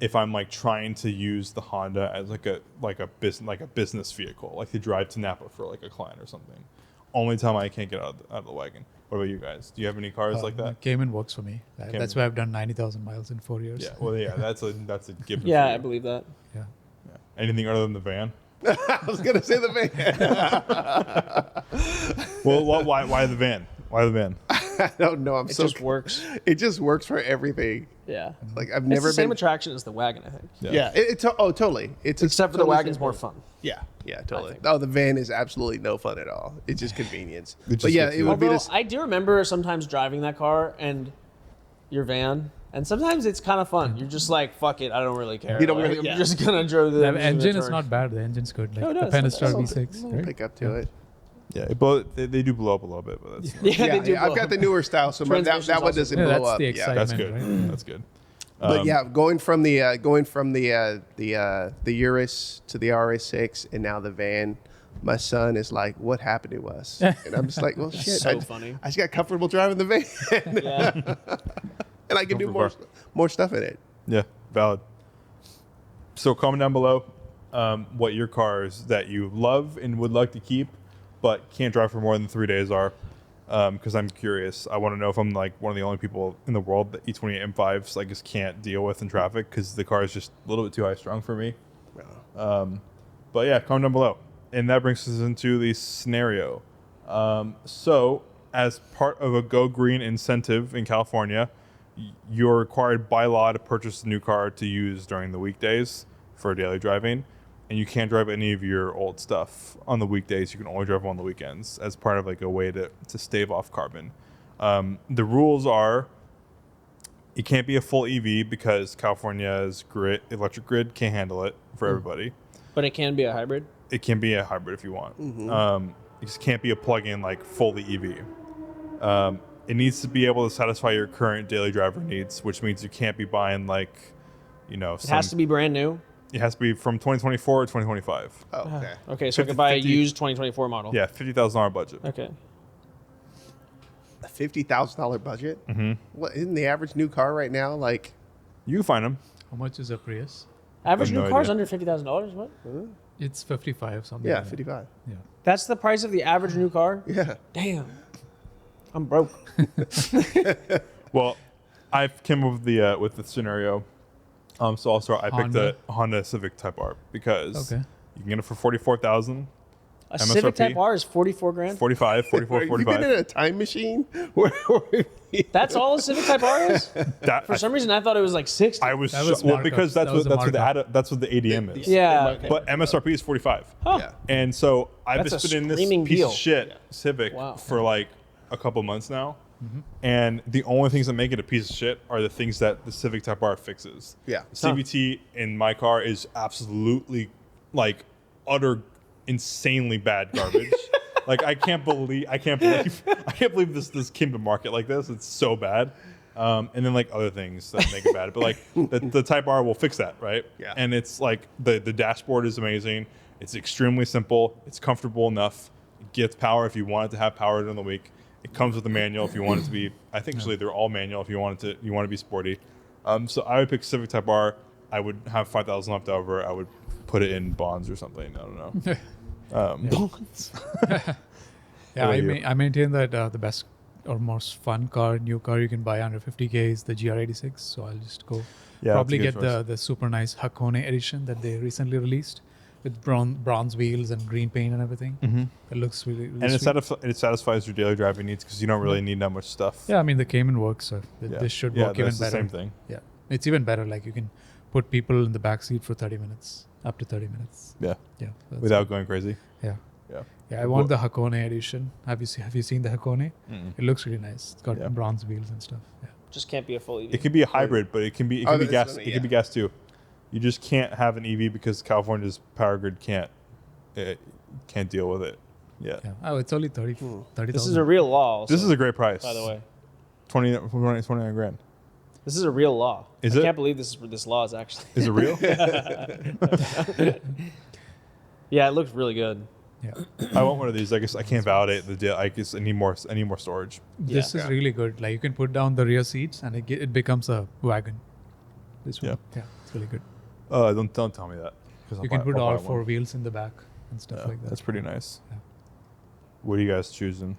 if I'm like trying to use the Honda as like a business vehicle, like to drive to Napa for like a client or something, only time I can't get out of the wagon. What about you guys? Do you have any cars like that? Cayman works for me. That's why I've done 90,000 miles in 4 years. Yeah. Well, yeah. That's a given. Yeah, for you. I believe that. Yeah. Yeah. Anything other than the van? I was gonna say the van. Well, why the van? Why the van? I don't know. It just works. It just works for everything. Yeah. Like I've It's never the same been. attraction as the wagon, I think. Yeah. Totally. It's Except for the totally wagon's same more thing. fun. Yeah. Yeah. Totally. think. Oh, the van is absolutely no fun at all. It's just convenience. It just But yeah, gets it you would be Although this. I do remember sometimes driving that car and your van, and sometimes it's kind of fun. You're just like, fuck it, I don't really care. You don't Like, really- I'm yeah. just gonna drive the The engine is not bad. The engine's good. Like No, it the does. Pentastar It's V6. Right? Pick up to it. Yeah. They do blow up a little bit, but that's Yeah, Yeah, they do. I've got the newer style, so that Transmission's one also doesn't Yeah, blow that's up. the Yeah. excitement. that's good. Right? That's good. But yeah, going from the Urus to the RS6 and now the van, my son is like, "What happened to us?" And I'm just like, "Well, shit, so I funny. just got comfortable driving the van, Yeah. and I can do more stuff in it." Yeah, valid. So comment down below what your cars that you love and would like to keep, but can't drive for more than 3 days are. Because I'm curious. I want to know if I'm like one of the only people in the world that E28 M5s like just can't deal with in traffic because the car is just a little bit too high strung for me. But yeah, comment down below. And that brings us into the scenario. So as part of a Go Green incentive in California, you're required by law to purchase a new car to use during the weekdays for daily driving. And you can't drive any of your old stuff on the weekdays. You can only drive them on the weekends as part of like a way to stave off carbon. The rules are it can't be a full EV because California's electric grid can't handle it for everybody. But it can be a hybrid. It can be a hybrid if you want. It just can't be a plug-in like fully EV. It needs to be able to satisfy your current daily driver needs, which means you can't be buying like, It has to be brand new. It has to be from 2024 or 2025. Oh, okay. Okay, so I 50 could buy a 50 used 2024 model. Yeah, $50,000 budget. Okay. A $50,000 budget. What isn't the average new car right now? Like, You can find them. How much is a Prius? Average I have new no car's idea. under $50,000. What? It's 55 something. yeah, like that. 55. Yeah. That's the price of the average new car. Yeah. Damn. I'm broke. Well, I came up with the scenario. So I'll start. I picked Honda. a Honda Civic Type R because Okay. you can get it for $44,000, A Civic Type R is 44 grand. 45, 44, Have you been 45. in a time machine? That's all a Civic Type R is? That, For some reason, I thought it was like 60. I was, That was well markup. because That was a markup. that's what the ADM is. Yeah. But MSRP is 45. Huh. Yeah. And so I've That's just a been in this screaming piece deal. of shit Civic Wow. for like a couple months now. And the only things that make it a piece of shit are the things that the Civic Type R fixes. Yeah. CVT in my car is absolutely like utter insanely bad garbage. Like I can't believe this came to market like this. It's so bad. And then like other things that make it bad. But like the Type R will fix that, right? Yeah. And it's like the dashboard is amazing. It's extremely simple. It's comfortable enough. It gets power if you want it to have power during the week. It comes with a manual if you want it to be. I think actually they're all manual if you want to be sporty. So I would pick Civic Type R. I would have 5,000 left over. I would put it in bonds or something. I don't know. Bonds. Yeah, What about you? I maintain that the best or most fun new car you can buy under 50K is the GR86. So I'll just go Yeah, probably that's a get good the super nice Hakone edition that they recently released with bronze wheels and green paint and everything. It looks really, really And sweet. it satisfies your daily driving needs because you don't really need that much stuff. Yeah, I mean the Cayman works, so Yeah. this should Yeah, work even that's the better. same thing. Yeah, it's even better. Like you can put people in the back seat for 30 minutes, up to 30 minutes. Yeah. Yeah, that's Without going crazy. Yeah. Yeah. Yeah, I want the Hakone edition. Have you seen the Hakone? It looks really nice. It's got Yeah. bronze wheels and stuff. Yeah. Just can't be a full EV. It can be a hybrid, but it can be Oh, that's gas. funny, It can be gas too. You just can't have an EV because California's power grid can't deal with it. Yeah. Yeah. Oh, it's only 30,000. This is a real law. Also, This is a great price. by the way. 29 grand. This is a real law. Is I it? can't believe this law is actually. Is it real? Yeah, it looks really good. Yeah. I want one of these. I guess I can't validate the deal. I guess I need more storage. This is Yeah. really good. Like you can put down the rear seats and it becomes a wagon. This one. Yeah. Yeah, it's really good. Don't tell me that. 'cause You I'll can buy- put I'll all buy four one. wheels in the back and stuff Yeah, like that. that's pretty nice. Yeah. What are you guys choosing?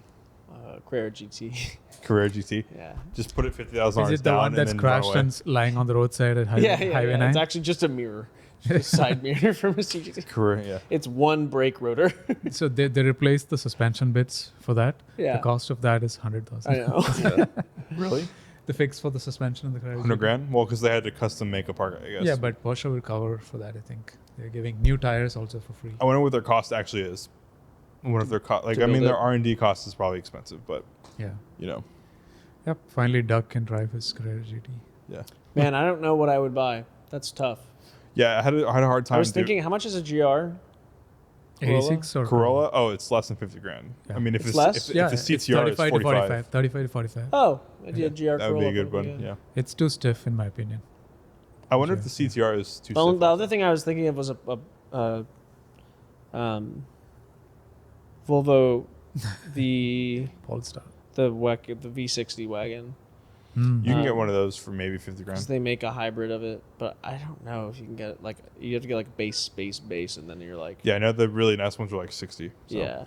Carrera GT. Carrera GT. Yeah. Just put it $50,000 Is it the down one and that's then crashed run away. and lying on the roadside at Highway 9? It's actually just a mirror. Just a side mirror from a CGT. Carrera, yeah. It's one brake rotor. So they replaced the suspension bits for that. Yeah. The cost of that is 100,000. I know. Really? The fix for the suspension and the Carrera 100 GT. grand? Well, because they had to custom make a part, I guess. Yeah, but Porsche will cover for that. I think they're giving new tires also for free. I wonder what their cost actually is. I wonder if their cost, like, To I mean, build their it. R&D cost is probably expensive, but Yeah. you know, Yep. Finally, Doug can drive his Carrera GT. yeah, Man, I don't know what I would buy. That's tough. yeah. I had a hard time. I was thinking, how much is a GR? 86 or Corolla. Oh, it's less than 50 grand. Yeah. I mean, if It's it's less? if Yeah, the it's CTR is 35 to 45, 45. 35 to 45. Oh, a GR that would be a good Corolla, one. Yeah. It's too stiff in my opinion. I wonder if the Sure, CTR is too. The stiff other also. thing I was thinking of was Volvo, the Polestar. the V60 wagon. You can get Um, one of those for maybe 50 Because grand. they make a hybrid of it, but I don't know if you can get it. Like, you have to get like base, and then you're like, Yeah, I know the really nice ones are like 60. So. yeah.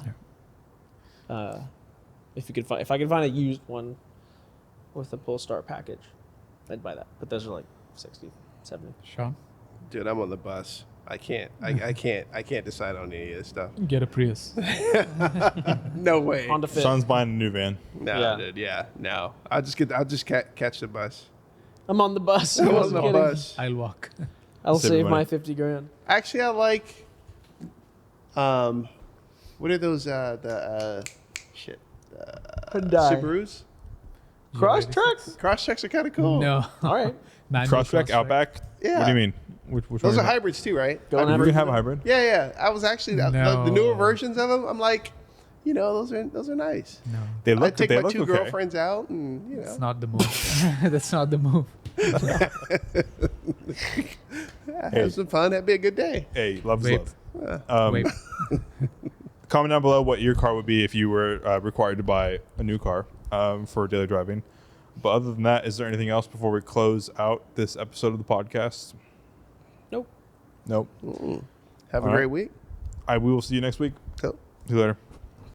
If I could find a used one with a Polestar package, I'd buy that. But those are like 60, 70. Sean, Dude, I'm on the bus. I can't decide on any of this stuff. get a Prius. No way. Honda Fit. Sean's buying a new van. No, Yeah. dude. Yeah, no. I'll just catch the bus. I'm on the bus. I'm I on wasn't the kidding. bus. I'll walk. I'll Save save money. my 50 grand. Actually, I like. What are those? Hyundai. Subarus. Crosstrek? Crosstreks are kind of cool. No. All right. Manual Crosstrek, Outback. Yeah. What do you mean? Which Those one are hybrids too, right? Go and You have can have a hybrid. Yeah, yeah. I was actually the No. newer versions of them. I'm like, those are nice. No. They I look. take They my look two okay. girlfriends out, and That's not the move. That's not the move. have some fun. That'd be a good day. Hey, love is Vape. love. Wait. Comment down below what your car would be if you were required to buy a new car for daily driving. But other than that, is there anything else before we close out this episode of the podcast? Nope. Nope. Have All a right. great week. We will see you next week. Cool. See you later.